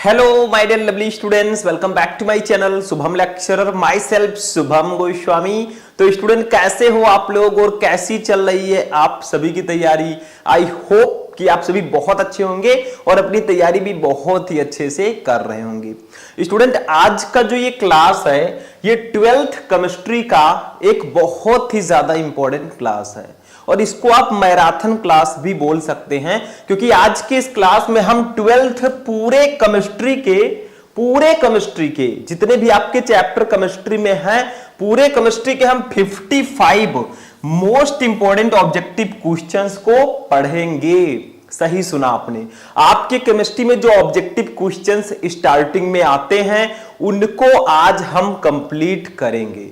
Hello my dear lovely students, welcome back to my channel Shubham lecturer, myself Shubham Goswami. तो student कैसे हो आप लोग और कैसी चल रही है आप सभी की तैयारी। आई होप कि आप सभी बहुत अच्छे होंगे और अपनी तैयारी भी बहुत ही अच्छे से कर रहे होंगे। स्टूडेंट आज का जो ये क्लास है ये 12th केमिस्ट्री का एक बहुत ही ज्यादा इंपॉर्टेंट क्लास है और इसको आप मैराथन क्लास भी बोल सकते हैं, क्योंकि आज के इस क्लास में हम 12th पूरे केमिस्ट्री के जितने भी आपके चैप्टर केमिस्ट्री में हैं, पूरे केमिस्ट्री के हम 55 मोस्ट इंपॉर्टेंट ऑब्जेक्टिव क्वेश्चंस को पढ़ेंगे। सही सुना आपने। आपके केमिस्ट्री में जो ऑब्जेक्टिव क्वेश्चंस स्टार्टिंग में आते हैं उनको आज हम कंप्लीट करेंगे।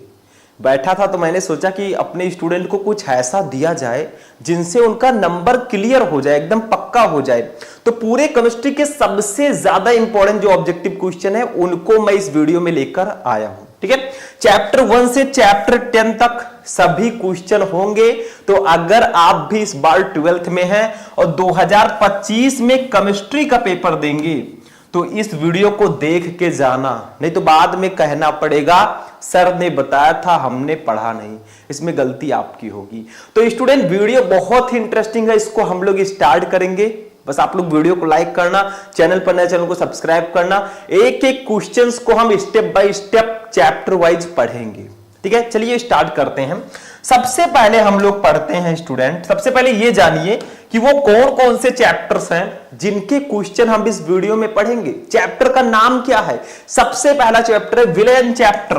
बैठा था तो मैंने सोचा कि अपने स्टूडेंट को कुछ ऐसा दिया जाए जिनसे उनका नंबर क्लियर हो जाए, एकदम पक्का हो जाए। तो पूरे केमिस्ट्री के सबसे ज्यादा इंपॉर्टेंट जो ऑब्जेक्टिव क्वेश्चन है उनको मैं इस वीडियो में लेकर आया हूं। ठीक है, चैप्टर 1 से चैप्टर 10 तक सभी क्वेश्चन होंगे। तो अगर आप भी इस बार 12th में हैं और 2025 में केमिस्ट्री का पेपर देंगे तो इस वीडियो को देख के जाना, नहीं तो बाद में कहना पड़ेगा सर ने बताया था हमने पढ़ा नहीं। इसमें गलती आपकी होगी। तो स्टूडेंट वीडियो बहुत ही इंटरेस्टिंग है, इसको हम लोग स्टार्ट करेंगे। बस आप लोग वीडियो को लाइक करना, चैनल पर नए चैनल को सब्सक्राइब करना। एक एक क्वेश्चंस को हम step by step chapter wise पढ़ेंगे। ठीक है, चलिए स्टार्ट करते हैं। सबसे पहले हम लोग पढ़ते हैं स्टूडेंट, सबसे पहले ये जानिए कि वो कौन कौन से चैप्टर्स हैं जिनके क्वेश्चन हम इस वीडियो में पढ़ेंगे। चैप्टर का नाम क्या है? सबसे पहला चैप्टर है विलेन चैप्टर।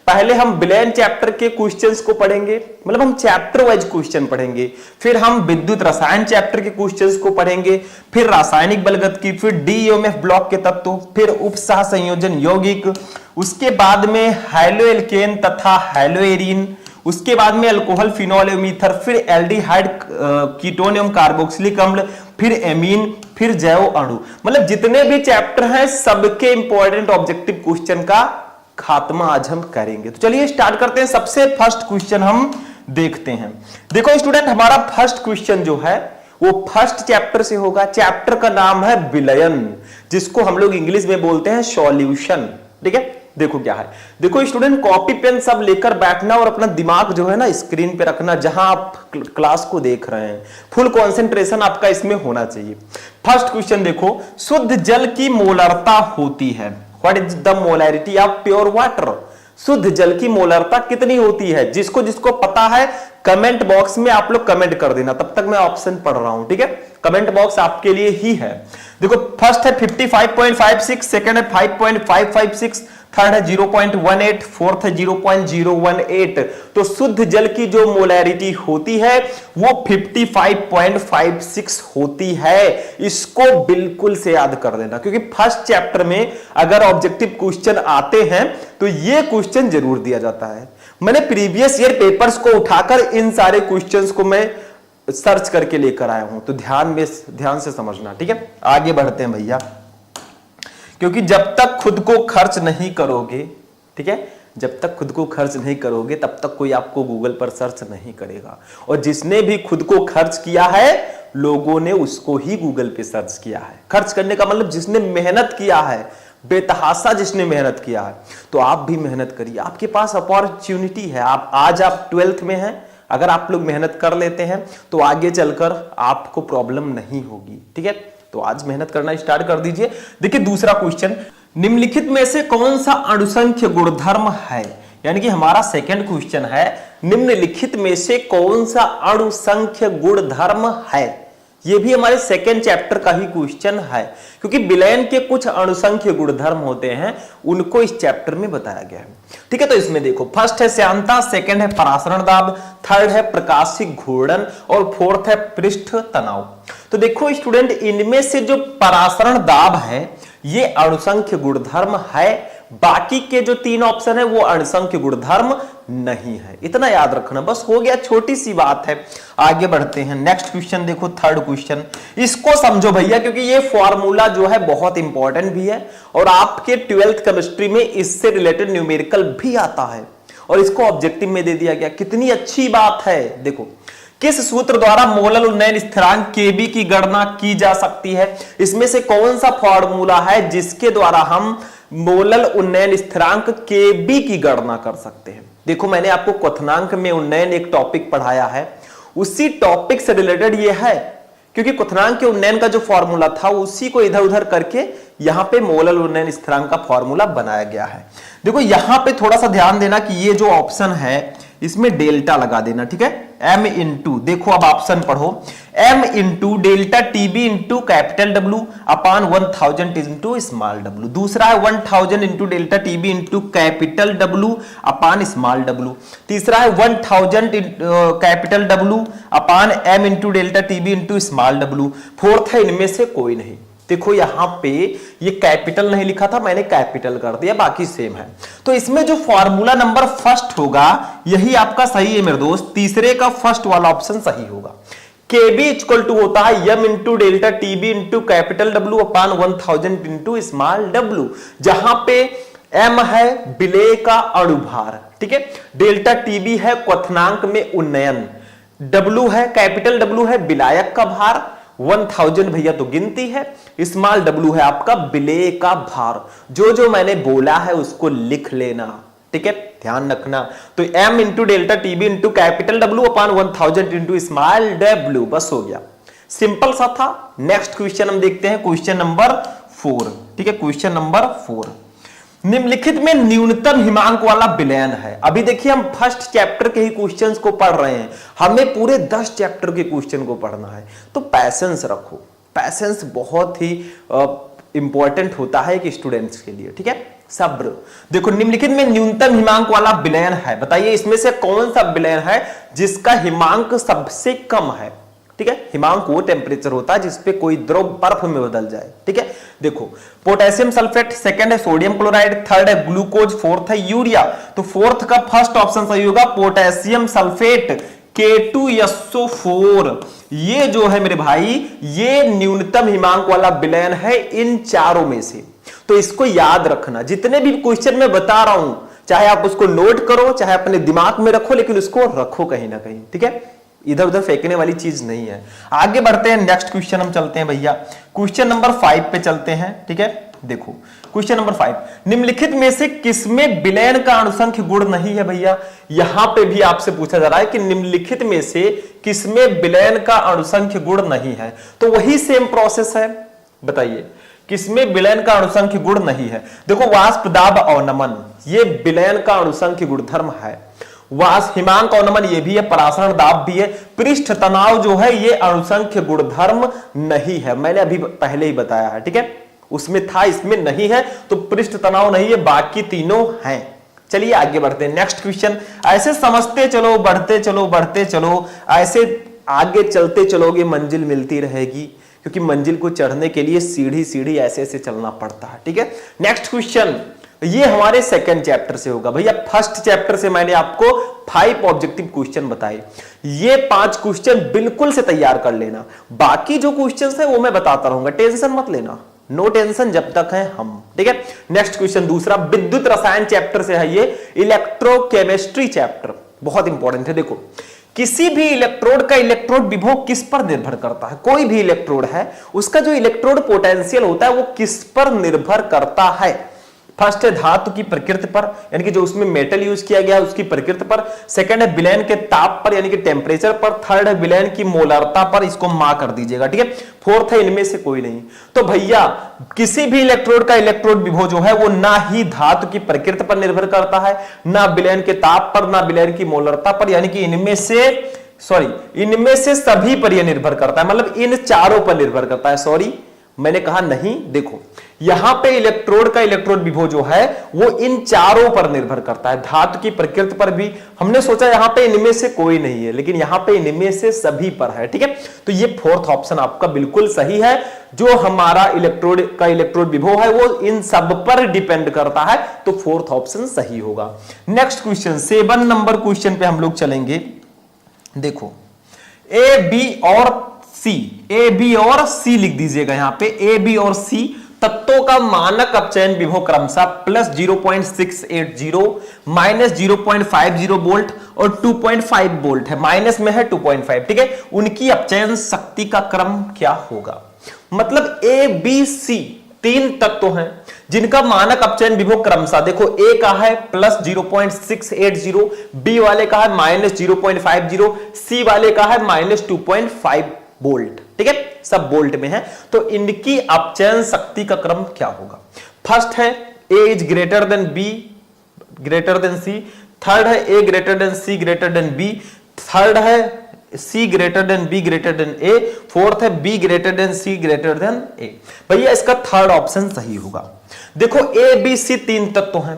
पहले हम विलेन चैप्टर के क्वेश्चंस को पढ़ेंगे, मतलब हम चैप्टर वाइज क्वेश्चन पढ़ेंगे। फिर हम विद्युत रसायन चैप्टर के क्वेश्चंस को पढ़ेंगे, फिर रासायनिक बलगतिकी, फिर डीईएमएफ ब्लॉक के तत्व, फिर उपसह संयोजन यौगिक, उसके बाद में हैलोएल्केन तथा हैलोएरीन, उसके बाद में अल्कोहल फिनोल एवं ईथर, फिर एल्डिहाइड कीटोन एवं कार्बोक्सिलिक अम्ल, फिर एमीन, फिर जैव अणु। मतलब जितने भी चैप्टर हैं सबके इंपॉर्टेंट ऑब्जेक्टिव क्वेश्चन का खात्मा आज हम करेंगे। तो चलिए स्टार्ट करते हैं। सबसे फर्स्ट क्वेश्चन हम देखते हैं। देखो स्टूडेंट, हमारा फर्स्ट क्वेश्चन जो है वो फर्स्ट चैप्टर से होगा। चैप्टर का नाम है विलयन, जिसको हम लोग इंग्लिश में बोलते हैं सॉल्यूशन। ठीक है, देखो क्या है। देखो स्टूडेंट, कॉपी पेन सब लेकर बैठना और अपना दिमाग जो है ना स्क्रीन पे रखना, जहां आप क्लास को देख रहे हैं। फुल कंसंट्रेशन आपका इसमें होना चाहिए। फर्स्ट क्वेश्चन देखो, शुद्ध जल की मोलरता होती है। What is the molarity of pure water? शुद्ध जल की मोलरता कितनी होती है? जिसको जिसको पता है कमेंट बॉक्स में आप लोग कमेंट कर देना, तब तक मैं ऑप्शन पढ़ रहा हूं। ठीक है, कमेंट बॉक्स आपके लिए ही है। देखो फर्स्ट है 55.56, सेकंड है 5.556, थर्ड है 0.18, फोर्थ है 0.018। तो शुद्ध जल की जो मोलैरिटी होती है वो 55.56 होती है। इसको बिल्कुल से याद कर देना, क्योंकि फर्स्ट चैप्टर में अगर ऑब्जेक्टिव क्वेश्चन आते हैं तो ये क्वेश्चन जरूर दिया जाता है। मैंने प्रीवियस ईयर पेपर्स को उठाकर इन सारे क्वेश्चंस को मैं सर्च करके लेकर आया हूं, तो ध्यान से समझना। ठीक है, आगे बढ़ते हैं भैया, क्योंकि जब तक खुद को खर्च नहीं करोगे, ठीक है, जब तक खुद को खर्च नहीं करोगे तब तक कोई आपको गूगल पर सर्च नहीं करेगा। और जिसने भी खुद को खर्च किया है लोगों ने उसको ही गूगल पे सर्च किया है। खर्च करने का मतलब जिसने मेहनत किया है, बेतहासा जिसने मेहनत किया है। तो आप भी मेहनत करिए, आपके पास अपॉर्चुनिटी है। आज आप 12th में हैं, अगर आप लोग मेहनत कर लेते हैं तो आगे चलकर आपको प्रॉब्लम नहीं होगी। ठीक है, तो आज मेहनत करना स्टार्ट कर दीजिए। देखिए दूसरा क्वेश्चन, निम्नलिखित में से कौन सा अणुसंख्य गुणधर्म है? यानी कि हमारा सेकंड क्वेश्चन है, निम्नलिखित में से कौन सा अणुसंख्य गुणधर्म है? ये भी हमारे सेकेंड चैप्टर का ही क्वेश्चन है, क्योंकि विलयन के कुछ अणुसंख्य गुणधर्म होते हैं, उनको इस चैप्टर में बताया गया है। ठीक है, तो इसमें देखो फर्स्ट है श्यानता, सेकंड है परासरण दाब, थर्ड है प्रकाशिक घूर्णन और फोर्थ है पृष्ठ तनाव। तो देखो स्टूडेंट, इनमें से जो परासरण दाब है ये अणुसंख्य गुणधर्म है, बाकी के जो 3 ऑप्शन है वो अणुसंख्य गुणधर्म नहीं है। इतना याद रखना, बस हो गया, छोटी सी बात है। आगे बढ़ते हैं। नेक्स्ट क्वेश्चन देखो, थर्ड क्वेश्चन, इसको समझो भैया, क्योंकि ये फॉर्मूला जो है बहुत इंपॉर्टेंट भी है और आपके 12th केमिस्ट्री में इससे रिलेटेड न्यूमेरिकल भी आता है और इसको ऑब्जेक्टिव में दे दिया गया। कितनी अच्छी बात है। देखो किस सूत्र द्वारा मोलल उन्नयन स्थिरांक Kb की गणना की जा सकती है? इसमें से कौन सा फॉर्मूला है जिसके द्वारा हम मोलल उन्नयन स्थिरांक Kb की गणना कर सकते हैं? देखो, मैंने आपको क्वथनांक में उन्नयन एक टॉपिक पढ़ाया है, उसी टॉपिक से रिलेटेड ये है, क्योंकि क्वथनांक के उन्नयन का जो फॉर्मूला था उसी को इधर उधर करके यहां पे मोलल उन्नयन स्थिरांक का फॉर्मूला बनाया गया है। देखो, यहां पे थोड़ा सा ध्यान देना कि ये जो ऑप्शन है इसमें डेल्टा लगा देना, ठीक है। m इंटू, देखो अब ऑप्शन पढ़ो, m into delta TB into capital W अपान 1000 इंटू स्मॉल w। दूसरा है 1000 into delta TB into capital W अपान स्मॉल w। तीसरा है 1000 कैपिटल W अपान m into delta TB into small w। Fourth है इनमें से कोई नहीं। देखो, यहां पे ये कैपिटल नहीं लिखा था, मैंने कैपिटल कर दिया, बाकी सेम है। तो इसमें जो फॉर्मूला नंबर फर्स्ट होगा यही आपका सही है मेरे दोस्त, तीसरे का फर्स्ट वाला ऑप्शन सही होगा। KB इक्वल टू होता है m into delta TB into capital W अपान 1000 इंटू स्मॉल w, जहां पे m है विलेय का अणुभार, ठीक है, डेल्टा टीबी है क्वथनांक में उन्नयन, W है कैपिटल W है विलायक का भार, 1000 भैया तो गिनती है, स्मॉल w है आपका विलेय का भार। जो जो मैंने बोला है उसको लिख लेना, ठीक है, ध्यान रखना। तो m into delta TB into capital W अपान 1000 इंटू स्मॉल w, बस हो गया, सिंपल सा था। नेक्स्ट क्वेश्चन हम देखते हैं, क्वेश्चन नंबर 4, ठीक है, क्वेश्चन नंबर 4। निम्नलिखित में न्यूनतम हिमांक वाला विलयन है। अभी देखिए, हम फर्स्ट चैप्टर के ही क्वेश्चंस को पढ़ रहे हैं, हमें पूरे 10 चैप्टर के क्वेश्चन को पढ़ना है, तो पैसेंस रखो। पैसेंस बहुत ही इंपॉर्टेंट होता है एक स्टूडेंट्स के लिए, ठीक है, सब्र। देखो, निम्नलिखित में न्यूनतम हिमांक वाला विलयन है, बताइए इसमें से कौन सा विलयन है जिसका हिमांक सबसे कम है? ठीक है, हिमांक वो टेम्परेचर होता है जिसपे कोई द्रव बर्फ में बदल जाए, ठीक है। देखो, पोटेशियम सल्फेट, सेकंड है सोडियम क्लोराइड, थर्ड है ग्लूकोज, फोर्थ है यूरिया। तो फोर्थ का फर्स्ट ऑप्शन सही होगा, पोटेशियम सल्फेट K2SO4। ये जो है मेरे भाई, ये न्यूनतम हिमांक वाला विलयन है इन चारों में से। तो इसको याद रखना, जितने भी क्वेश्चन मैं बता रहा हूं, चाहे आप उसको नोट करो, चाहे अपने दिमाग में रखो, लेकिन उसको रखो कहीं ना कहीं, ठीक है, इधर उधर फेंकने वाली चीज नहीं है। आगे बढ़ते हैं, नेक्स्ट क्वेश्चन हम चलते हैं भैया, क्वेश्चन नंबर 5 पे चलते हैं, ठीक है। देखो, क्वेश्चन नंबर 5, निम्नलिखित में से किसमें विलयन का अणुसंख्य गुण नहीं है? भैया यहां पे भी आपसे पूछा जा रहा है कि निम्नलिखित में से किसमें विलयन का अणुसंख्य गुण नहीं है, तो वही सेम प्रोसेस है, बताइए किसमें विलयन का अणुसंख्य गुण नहीं है? देखो, वाष्प दाब अवनमन ये विलयन का अणुसंख्य गुणधर्म है, वाष्प हिमांक अवनमन ये भी है, परासरण दाब भी है, पृष्ठ तनाव जो है ये अणुसंख्य गुणधर्म नहीं है, मैंने अभी पहले ही बताया है, ठीक है, उसमें था इसमें नहीं है, तो पृष्ठ तनाव नहीं है, बाकी तीनों हैं। चलिए आगे बढ़ते हैं, नेक्स्ट क्वेश्चन। ऐसे समझते चलो, बढ़ते चलो, बढ़ते चलो, ऐसे आगे चलते चलोगे, मंजिल मिलती रहेगी, क्योंकि मंजिल को चढ़ने के लिए सीढ़ी सीढ़ी ऐसे ऐसे चलना पड़ता है, ठीक है। नेक्स्ट क्वेश्चन, ये हमारे सेकंड चैप्टर से होगा भैया। फर्स्ट चैप्टर से मैंने आपको 5 ऑब्जेक्टिव क्वेश्चन बताए, ये 5 क्वेश्चन बिल्कुल से तैयार कर लेना, बाकी जो क्वेश्चन है वो मैं बताता रहूंगा, टेंशन मत लेना, नो टेंशन जब तक है हम, ठीक है। नेक्स्ट क्वेश्चन दूसरा, विद्युत रसायन चैप्टर से है ये, इलेक्ट्रोकेमिस्ट्री चैप्टर बहुत इंपॉर्टेंट है। देखो, किसी भी इलेक्ट्रोड का इलेक्ट्रोड विभव किस पर निर्भर करता है? कोई भी इलेक्ट्रोड है, उसका जो इलेक्ट्रोड पोटेंशियल होता है वो किस पर निर्भर करता है? फर्स्ट है धातु की प्रकृति पर, यानी कि जो उसमें मेटल यूज किया गया है उसकी प्रकृति पर, सेकंड है विलयन के ताप पर यानी कि टेम्परेचर पर, थर्ड है विलयन की मोलरता पर, इसको मां कर दीजिएगा, ठीक है, फोर्थ है इनमें से कोई नहीं। तो भैया किसी भी इलेक्ट्रोड का इलेक्ट्रोड विभव जो है वो ना ही धातु की प्रकृति पर निर्भर करता है, ना विलयन के ताप पर, ना विलयन की मोलरता पर, यानी कि इनमें से सभी पर यह निर्भर करता है, मतलब इन चारों पर निर्भर करता है। सॉरी, मैंने कहा नहीं, देखो यहां पे इलेक्ट्रोड का इलेक्ट्रोड विभव जो है वो इन चारों पर निर्भर करता है, धातु की प्रकृति पर भी। हमने सोचा यहां पे इनमें से कोई नहीं है, लेकिन यहां पे इनमें से सभी पर है, ठीक है। तो ये फोर्थ ऑप्शन आपका बिल्कुल सही है, जो हमारा इलेक्ट्रोड का इलेक्ट्रोड विभव है वो इन सब पर डिपेंड करता है, तो फोर्थ ऑप्शन सही होगा। नेक्स्ट क्वेश्चन 7 नंबर क्वेश्चन पे हम लोग चलेंगे। देखो, ए बी और सी लिख दीजिएगा यहां पे, ए बी और सी तत्वों का मानक अपचयन विभव क्रमशः प्लस 0.680 माइनस 0.50 वोल्ट और 2.5 वोल्ट है, माइनस में है 2.5, ठीक है। उनकी अपचयन शक्ति का क्रम क्या होगा? मतलब ए बी सी तीन तत्व हैं जिनका मानक अपचयन विभव क्रमशः, देखो ए का है प्लस 0.680, बी वाले का है माइनस 0.50, सी वाले का है माइनस 2.5 वोल्ट, ठीक है, सब वोल्ट में है। तो इनकी अपचयन शक्ति का क्रम क्या होगा? फर्स्ट है A is greater than B greater than C, third है A greater than C greater than B, third है C greater than B greater than A, fourth है B greater than C greater than A। भैया इसका third option सही होगा। देखो A B C तीन तत्व हैं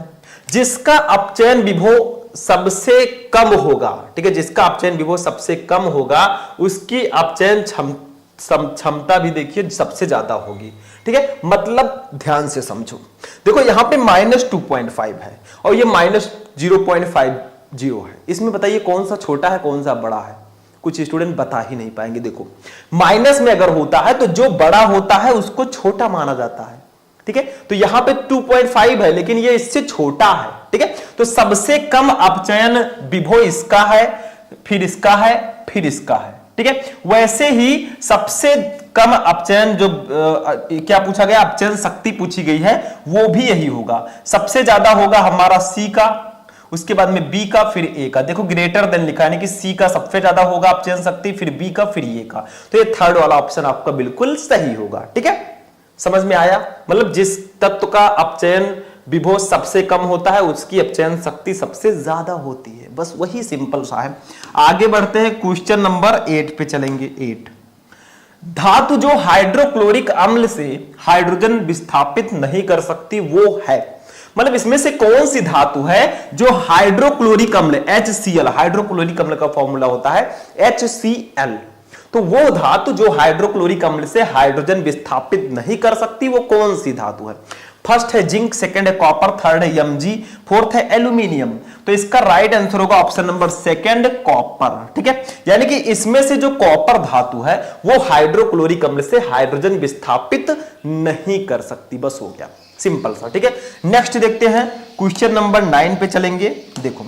जिसका अपचयन विभव सबसे कम होगा, ठीक है, जिसका अपचयन विभव सबसे कम होगा उसकी अपचयन क्षमता भी देखिए सबसे ज्यादा होगी, ठीक है। मतलब ध्यान से समझो, देखो यहां पे माइनस 2.5 है और ये माइनस 0.50 है, इसमें बताइए कौन सा छोटा है कौन सा बड़ा है? कुछ स्टूडेंट बता ही नहीं पाएंगे। देखो माइनस में अगर होता है तो जो बड़ा होता है उसको छोटा माना जाता है, ठीक है। तो यहां पे 2.5 है लेकिन ये इससे छोटा है, ठीक है। तो सबसे कम अपचयन विभव इसका है, फिर इसका है, फिर इसका है, ठीक है। वैसे ही सबसे कम अपचयन जो क्या पूछा गया, अपचयन शक्ति पूछी गई है, वो भी यही होगा। सबसे ज्यादा होगा हमारा सी का, उसके बाद में बी का, फिर ए का। देखो ग्रेटर देन लिखा है कि सी का सबसे ज्यादा होगा अपचयन शक्ति, फिर बी का, फिर ए का। तो ये थर्ड वाला ऑप्शन आपका बिल्कुल सही होगा, ठीक है। समझ में आया? मतलब जिस तत्व का अपचयन विभव सबसे कम होता है उसकी अपचयन शक्ति सबसे ज्यादा होती है, बस वही सिंपल सा है। आगे बढ़ते हैं, क्वेश्चन नंबर 8 पे चलेंगे। 8, धातु जो हाइड्रोक्लोरिक अम्ल से हाइड्रोजन विस्थापित नहीं कर सकती वो है, मतलब इसमें से कौन सी धातु है जो हाइड्रोक्लोरिक अम्ल HCl, हाइड्रोक्लोरिक अम्ल का फॉर्मूला होता है HCl, तो वो धातु जो हाइड्रोक्लोरिक अम्ल से हाइड्रोजन विस्थापित नहीं कर सकती वो कौन सी धातु है? फर्स्ट है जिंक, सेकंड है कॉपर, थर्ड है Mg, फोर्थ है एल्यूमिनियम। तो इसका राइट आंसर होगा ऑप्शन नंबर सेकंड, कॉपर, ठीक है। यानी कि इसमें से जो कॉपर धातु है वो हाइड्रोक्लोरिक अम्ल से हाइड्रोजन विस्थापित नहीं कर सकती, बस हो गया, सिंपल सा, ठीक है। नेक्स्ट देखते हैं, क्वेश्चन नंबर 9 पे चलेंगे। देखो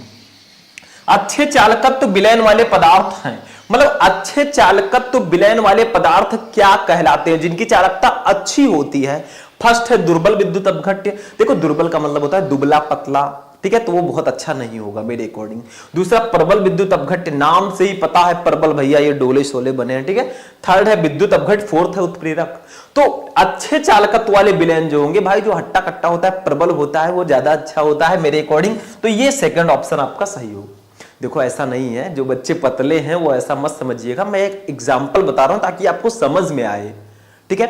अच्छे चालकत्व विलयन वाले पदार्थ हैं, मतलब अच्छे चालकत्व विलयन वाले पदार्थ क्या कहलाते हैं जिनकी चालकता अच्छी होती है? फर्स्ट है दुर्बल विद्युत अपघट्य। देखो दुर्बल का मतलब होता है दुबला पतला, ठीक है, तो वो बहुत अच्छा नहीं होगा मेरे अकॉर्डिंग। दूसरा प्रबल विद्युत अपघट्य, नाम से ही पता है प्रबल भैया ये डोले शोले बने हैं, ठीक है। थर्ड है विद्युत अपघट्य, फोर्थ है उत्प्रेरक। तो अच्छे चालकत्व वाले विलयन जो होंगे भाई, जो हट्टा कट्टा होता है, प्रबल होता है, वो ज्यादा अच्छा होता है मेरे अकॉर्डिंग। तो ये सेकंड ऑप्शन आपका सही हो। देखो ऐसा नहीं है, जो बच्चे पतले हैं वो ऐसा मत समझिएगा, मैं एक एग्जाम्पल बता रहा हूं ताकि आपको समझ में आए, ठीक है,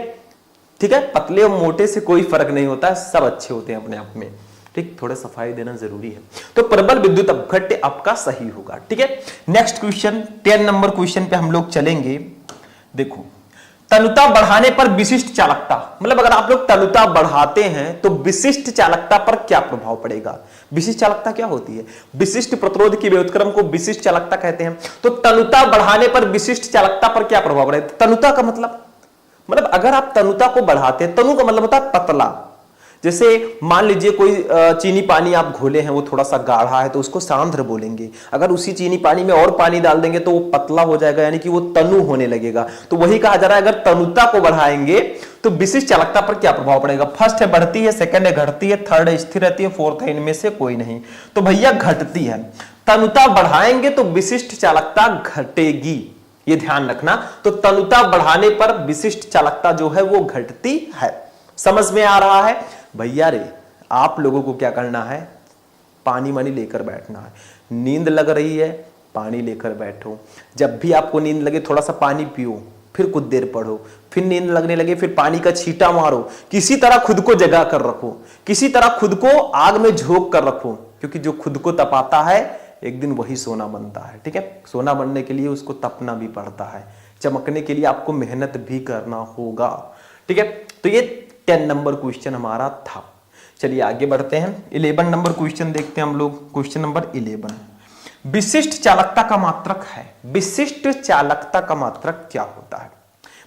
ठीक है। पतले और मोटे से कोई फर्क नहीं होता है, सब अच्छे होते हैं अपने आप में, ठीक। थोड़ा सफाई देना जरूरी है। तो प्रबल विद्युत अपघट्य आपका सही होगा, ठीक है। नेक्स्ट क्वेश्चन, 10 नंबर क्वेश्चन पे हम लोग चलेंगे। देखो तनुता बढ़ाने पर विशिष्ट चालकता, मतलब अगर आप लोग तनुता बढ़ाते हैं तो विशिष्ट चालकता पर क्या प्रभाव पड़ेगा? विशिष्ट चालकता क्या होती है? विशिष्ट प्रतिरोध की व्युत्क्रम को विशिष्ट चालकता कहते हैं। तो तनुता बढ़ाने पर विशिष्ट चालकता पर क्या प्रभाव पड़ेगा? तनुता का मतलब अगर आप तनुता को बढ़ाते हैं, तनु का मतलब होता है पतला। जैसे मान लीजिए कोई चीनी पानी आप घोले हैं, वो थोड़ा सा गाढ़ा है तो उसको सांद्र बोलेंगे। अगर उसी चीनी पानी में और पानी डाल देंगे तो वो पतला हो जाएगा, यानी कि वो तनु होने लगेगा। तो वही कहा जा रहा है, अगर तनुता को बढ़ाएंगे तो विशिष्ट चालकता पर क्या प्रभाव पड़ेगा? फर्स्ट है बढ़ती है, सेकंड है घटती है, थर्ड है स्थिर रहती है, फोर्थ है इनमें से कोई नहीं। तो भैया घटती है। तनुता बढ़ाएंगे तो विशिष्ट चालकता घटेगी, ये ध्यान रखना। तो तनुता बढ़ाने पर विशिष्ट चालकता जो है वो घटती है। समझ में आ रहा है? भैया रे आप लोगों को क्या करना है, पानी वानी लेकर बैठना है। नींद लग रही है, पानी लेकर बैठो। जब भी आपको नींद लगे थोड़ा सा पानी पियो, फिर कुछ देर पढ़ो, फिर नींद लगने लगे फिर पानी का छींटा मारो। किसी तरह खुद को जगा कर रखो, किसी तरह खुद को आग में झोंक कर रखो, क्योंकि जो खुद को तपाता है एक दिन वही सोना बनता है, ठीक है। सोना बनने के लिए उसको तपना भी पड़ता है, चमकने के लिए आपको मेहनत भी करना होगा, ठीक है। तो ये 10 नंबर क्वेश्चन हमारा था। चलिए आगे बढ़ते हैं, 11 नंबर क्वेश्चन देखते हैं हम लोग। क्वेश्चन नंबर 11, विशिष्ट चालकता का मात्रक है। विशिष्ट चालकता का मात्रक क्या होता है?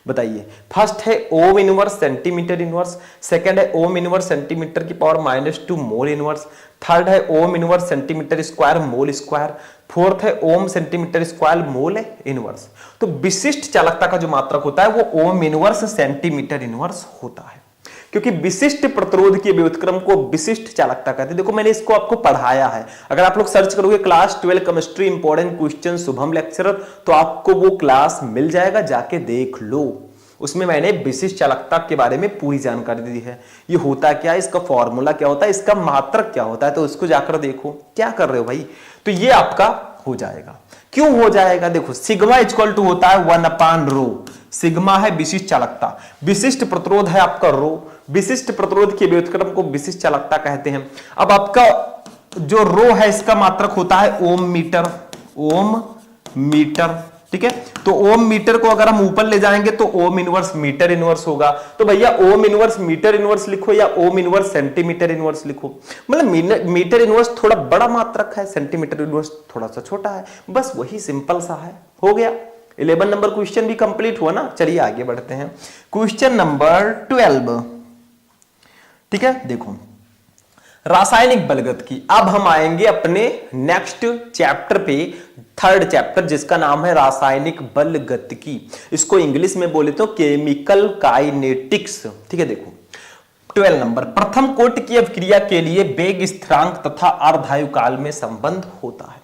बताइए। फर्स्ट है ohm inverse centimetre inverse, second है ओम इनवर्स सेंटीमीटर की पावर -2 मोल इनवर्स, थर्ड है ohm inverse centimetre square mole square, fourth है ओम सेंटीमीटर स्क्वायर मोल इनवर्स। तो विशिष्ट चालकता का जो मात्रक होता है वो ओम इनवर्स सेंटीमीटर इनवर्स होता है, क्योंकि विशिष्ट प्रतिरोध के व्युत्क्रम को विशिष्ट चालकता कहते हैं। देखो मैंने इसको आपको पढ़ाया है, अगर आप लोग सर्च करोगे class 12 chemistry important question Shubham lecturer, तो आपको वो क्लास मिल जाएगा, जाके देख लो। उसमें मैंने विशिष्ट चालकता के बारे में पूरी जानकारी दी है, ये होता क्या है, इसका फॉर्मूला क्या होता है, इसका मात्रक क्या होता है, तो उसको जाकर देखो। क्या कर रहे हो भाई, तो ये आपका हो जाएगा। क्यों हो जाएगा, देखो सिग्मा इक्वल टू होता है 1/ρ। सिग्मा है विशिष्ट चालकता, विशिष्ट प्रतिरोध है आपका रो, विशिष्ट प्रतिरोध के व्युत्क्रम को विशिष्ट चालकता कहते हैं। अब आपका जो रो है इसका मात्रक होता है ओम मीटर, ओम मीटर, ठीक है। तो ओम मीटर को अगर हम ऊपर ले जाएंगे तो ओम इनवर्स मीटर इनवर्स होगा। तो भैया ओम इनवर्स मीटर इनवर्स लिखो या ओम इनवर्स सेंटीमीटर इनवर्स लिखो, मतलब मीटर इनवर्स थोड़ा बड़ा मात्रक है, सेंटीमीटर इनवर्स थोड़ा सा छोटा है, बस वही सिंपल सा है, हो गया। 11 नंबर क्वेश्चन भी कंप्लीट हुआ ना। चलिए आगे बढ़ते हैं, क्वेश्चन नंबर 12, ठीक है। देखो रासायनिक बलगत की, अब हम आएंगे अपने नेक्स्ट चैप्टर पे, थर्ड चैप्टर जिसका नाम है रासायनिक बलगतिकी। इसको इंग्लिश में बोले तो केमिकल काइनेटिक्स, ठीक है। देखो 12 नंबर, प्रथम कोटि की अभिक्रिया के लिए वेग स्थिरांक तथा अर्धायुकाल में संबंध होता है।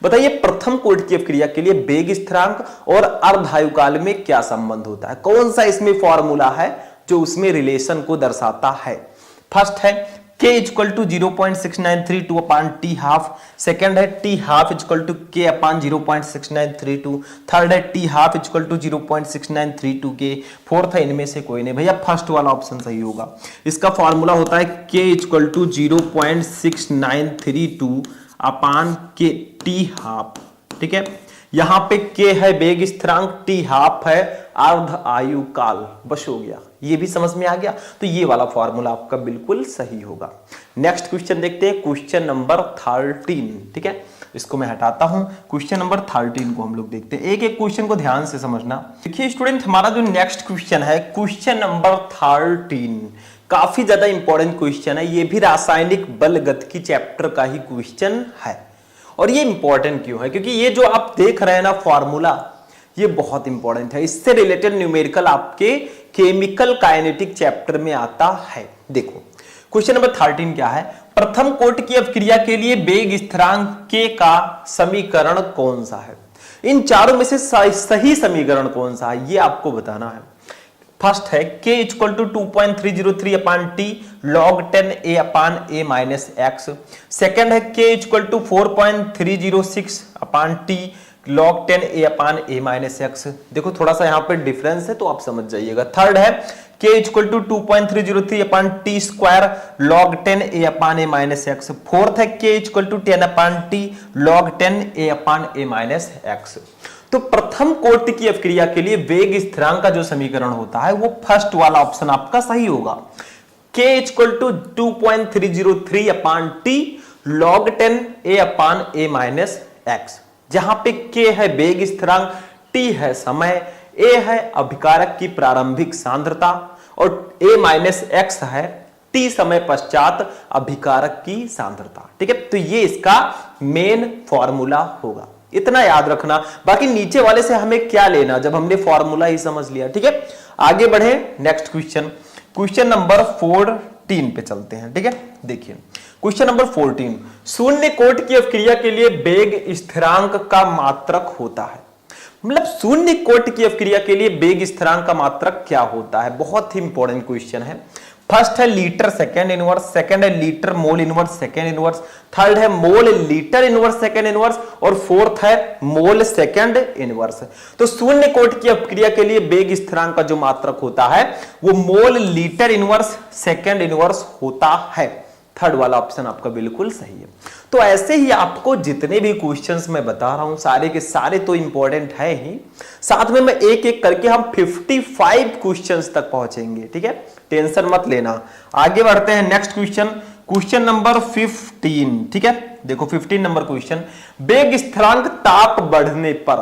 बताइए प्रथम कोटि की अभिक्रिया के लिए वेग स्थिरांक और अर्धायुकाल में क्या संबंध होता है, कौन सा इसमें फॉर्मूला है जो उसमें रिलेशन को दर्शाता है। फर्स्ट है K equal to 0.6932 upon T half, second है T half equal to K upon 0.6932, third है T half equal to 0.6932 K, fourth है इनमें से कोई नहीं। भैया फर्स्ट वाला ऑप्शन सही होगा। इसका फॉर्मूला होता है K equal to 0.6932 upon K t half, ठीक है। यहां पे K है वेग स्थिरांक, टी हाफ है अर्ध आयु काल, बस हो गया, ये भी समझ में आ गया। तो ये वाला फॉर्मूला आपका बिल्कुल सही होगा। नेक्स्ट क्वेश्चन देखते हैं, क्वेश्चन नंबर 13, ठीक है। इसको मैं हटाता हूं, क्वेश्चन नंबर 13 को हम लोग देखते हैं। एक एक क्वेश्चन को ध्यान से समझना। देखिए स्टूडेंट, हमारा जो नेक्स्ट क्वेश्चन है क्वेश्चन नंबर 13, काफी ज्यादा इंपॉर्टेंट क्वेश्चन है, ये भी रासायनिक बलगतिकी चैप्टर का ही क्वेश्चन है। और ये इंपॉर्टेंट क्यों है, क्योंकि ये जो आप देख रहे हैं ना फॉर्मूला, ये बहुत इंपॉर्टेंट है। इससे रिलेटेड न्यूमेरिकल आपके केमिकल काइनेटिक चैप्टर में आता है। देखो क्वेश्चन नंबर 13 क्या है, प्रथम कोटि की अभिक्रिया के लिए वेग स्थिरांक K का समीकरण कौन सा है। इन चारों में से सही समीकरण कौन सा है ये आपको बताना है। फर्स्ट है K equal to 2.303 upon t log 10a upon a minus x, second है K equal to 4.306 upon t log 10a upon a minus x. देखो थोड़ा सा यहाँ पे डिफरेंस है तो आप समझ जाइएगा। थर्ड है K equal to 2.303 upon t square log 10a upon a minus x. Fourth है K equal to 10 upon t log 10a upon a minus x. तो प्रथम कोटि की अभिक्रिया के लिए वेग स्थिरांक का जो समीकरण होता है वो फर्स्ट वाला ऑप्शन आपका सही होगा, K equal to 2.303 upon t log 10a upon a minus x, जहां पे K है वेग स्थिरांक, T है समय, A है अभिकारक की प्रारंभिक सांद्रता और A माइनस एक्स है T समय पश्चात अभिकारक की सांद्रता, ठीक है। तो ये इसका मेन फॉर्मूला होगा, इतना याद रखना। बाकी नीचे वाले से हमें क्या लेना जब हमने फॉर्मूला ही समझ लिया, ठीक है। आगे बढ़े नेक्स्ट क्वेश्चन, क्वेश्चन नंबर 14 पे चलते हैं, ठीक है। देखिए क्वेश्चन नंबर 14, शून्य कोटि की अभिक्रिया के लिए वेग स्थिरांक का मात्रक होता है। मतलब शून्य कोटि की अभिक्रिया के लिए वेग स्थिरांक का मात्रक क्या होता है, बहुत ही इंपॉर्टेंट क्वेश्चन है। फर्स्ट है लीटर सेकेंड इनवर्स, सेकेंड है litre mole inverse second inverse, third है mole litre inverse second inverse और फोर्थ है मोल सेकेंड इनवर्स। तो शून्य कोटि की अभिक्रिया के लिए वेग स्थिरांक का जो मात्रक होता है वो मोल लीटर इनवर्स सेकेंड इनवर्स होता है। थर्ड वाला ऑप्शन आपका बिल्कुल सही है। तो ऐसे ही आपको जितने भी क्वेश्चंस मैं बता रहा हूं सारे के सारे तो इंपॉर्टेंट है ही, साथ में मैं एक एक करके हम 55 क्वेश्चंस तक पहुंचेंगे, ठीक है। टेंशन मत लेना। आगे बढ़ते हैं नेक्स्ट क्वेश्चन, क्वेश्चन नंबर 15, ठीक है। देखो 15 नंबर क्वेश्चन, वेग स्थिरांक ताप बढ़ने पर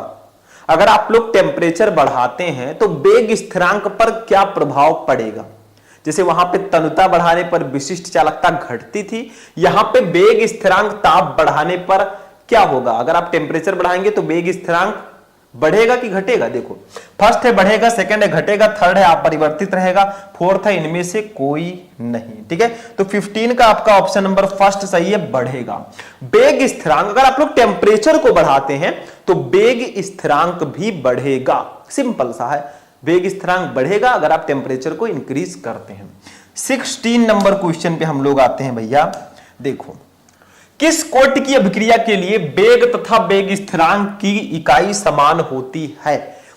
अगर आप लोग टेम्परेचर बढ़ाते हैं तो वेग स्थिरांक पर क्या प्रभाव पड़ेगा। जैसे वहां पे तनुता बढ़ाने पर विशिष्ट चालकता घटती थी, यहां पे वेग स्थिरांक ताप बढ़ाने पर क्या होगा। अगर आप टेम्परेचर बढ़ाएंगे तो वेग स्थिरांक बढ़ेगा कि घटेगा। देखो, फर्स्ट है बढ़ेगा, सेकंड है घटेगा, थर्ड है अपरिवर्तित रहेगा, फोर्थ है इनमें से कोई नहीं। ठीक है, तो 15 का आपका ऑप्शन नंबर फर्स्ट सही है, बढ़ेगा। वेग स्थिरांक, अगर आप लोग टेम्परेचर को बढ़ाते हैं तो वेग स्थिरांक भी बढ़ेगा। सिंपल सा है, वेग स्थिरांक बढ़ेगा अगर आप टेम्परेचर को इंक्रीज करते हैं। 16 नंबर क्वेश्चन पे हम लोग आते हैं भैया। देखो, किस कोटि की अभिक्रिया के लिए वेग तथा वेग स्थिरांक की इकाई समान होती है।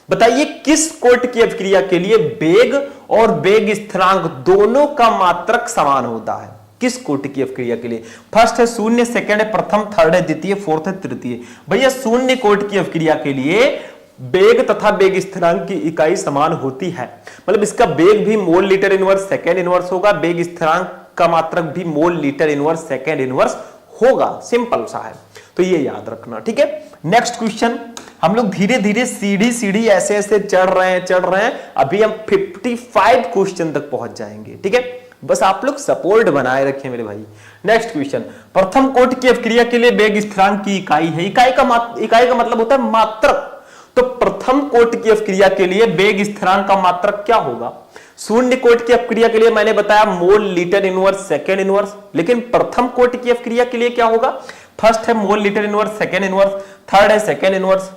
बताइए, किस कोटि की अभिक्रिया के लिए वेग और वेग स्थिरांक दोनों का मात्रक समान होता है। किस कोटि की अभिक्रिया के लिए। फर्स्ट है शून्य, सेकंड है प्रथम, थर्ड है द्वितीय, फोर्थ है तृतीय। भैया शून्य कोटि की अभिक्रिया के लिए वेग तथा वेग स्थिरांक की इकाई समान होती है, मतलब इसका वेग भी मोल लीटर इनवर्स सेकंड इनवर्स होगा, वेग स्थिरांक का मात्रक भी मोल लीटर इनवर्स सेकंड इनवर्स होगा। सिंपल सा है, तो ये याद रखना। ठीक है, नेक्स्ट क्वेश्चन। हम लोग धीरे धीरे सीढ़ी सीढ़ी ऐसे ऐसे चढ़ रहे हैं। अभी हम 55 क्वेश्चन तक पहुंच जाएंगे। ठीक है, बस आप लोग सपोर्ट बनाए रखें मेरे भाई। नेक्स्ट क्वेश्चन, प्रथम कोटि की अभिक्रिया के लिए वेग स्थिरांक की इकाई है। इकाई का मतलब होता है मात्रक। तो प्रथम कोटि की अभिक्रिया के लिए वेग स्थिरांक का मात्रक क्या होगा। शून्य कोटि की अभिक्रिया के लिए मैंने बताया मोल लीटर इनवर्स सेकंड इनवर्स, लेकिन प्रथम कोटि की अभिक्रिया के लिए क्या होगा। फर्स्ट है mole litre inverse second inverse, third है second inverse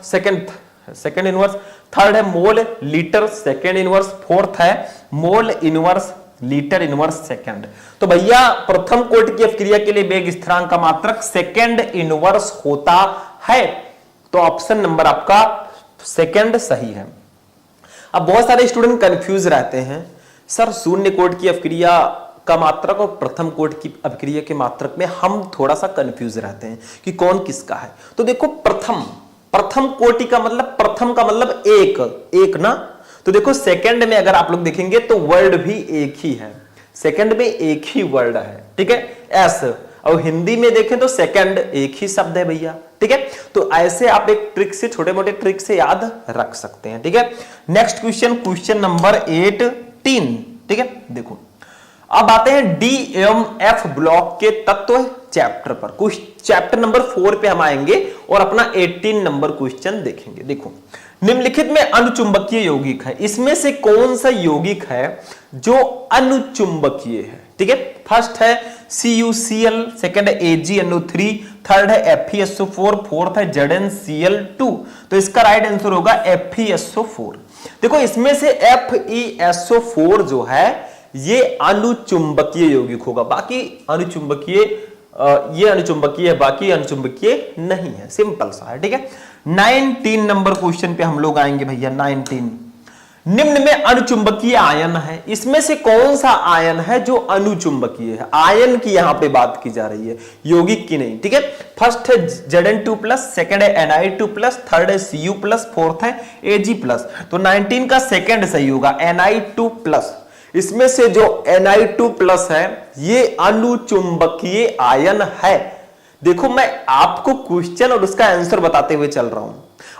second inverse, third है mole litre second inverse, fourth है mole inverse litre inverse second. तो भैया प्रथम कोटि की अभिक्रिया के लिए वेग स्थिरांक का मात्रक सेकंड इनवर्स होता है। तो ऑप्शन नंबर आपका सेकंड सही है। अब बहुत सारे स्टूडेंट कंफ्यूज रहते हैं, सर शून्य कोटि की अभिक्रिया का मात्रक और प्रथम कोटि की अभिक्रिया के मात्रक में हम थोड़ा सा कंफ्यूज रहते हैं कि कौन किसका है। तो देखो, प्रथम कोटि का मतलब एक ना। तो देखो सेकंड में अगर आप लोग देखेंगे तो वर्ड भी एक ही है, सेकंड में एक ही वर्ड है। ठीक है, एस। और हिंदी में देखें तो सेकंड एक ही शब्द है भैया। ठीक है, तो ऐसे आप एक ट्रिक से, छोटे मोटे ट्रिक से याद रख सकते हैं। ठीक है, नेक्स्ट क्वेश्चन नंबर 18। ठीक है, देखो अब आते हैं डीएमएफ ब्लॉक के तत्व चैप्टर पर। कुछ चैप्टर नंबर 4 पे हम आएंगे और अपना 18 नंबर क्वेश्चन देखेंगे। देखो, निम्नलिखित में अनुचुंबकीय यौगिक है, इसमें से कौन सा यौगिक है जो अनुचुंबकीय है। ठीक है, फर्स्ट है CuCl, सेकंड है AgNO3, थर्ड है FeSO4, फोर्थ है ZnCl2। तो इसका राइट आंसर होगा FeSO4। देखो, इसमें से FeSO4 जो है ये अनुचुंबकीय यौगिक होगा, बाकी अनुचुंबकीय ये अनुचुंबकीय है, बाकी अनुचुंबकीय नहीं है। सिंपल सा है। ठीक है, 19 नंबर क्वेश्चन पे हम लोग आएंगे भैया। 19, निम्न में अनुचुंबकीय आयन है, इसमें से कौन सा आयन है जो अनुचुंबकीय है। आयन की यहां पे बात की जा रही है, यौगिक की नहीं। ठीक है, फर्स्ट है Zn2+, सेकंड है Ni2+, थर्ड है Cu+, फोर्थ है Ag+। तो 19 का सेकंड सही होगा, Ni2+। इसमें से जो Ni2+ है ये अनुचुंबकीय आयन है। देखो, मैं आपको क्वेश्चन और उसका आंसर बताते हुए चल रहा हूं।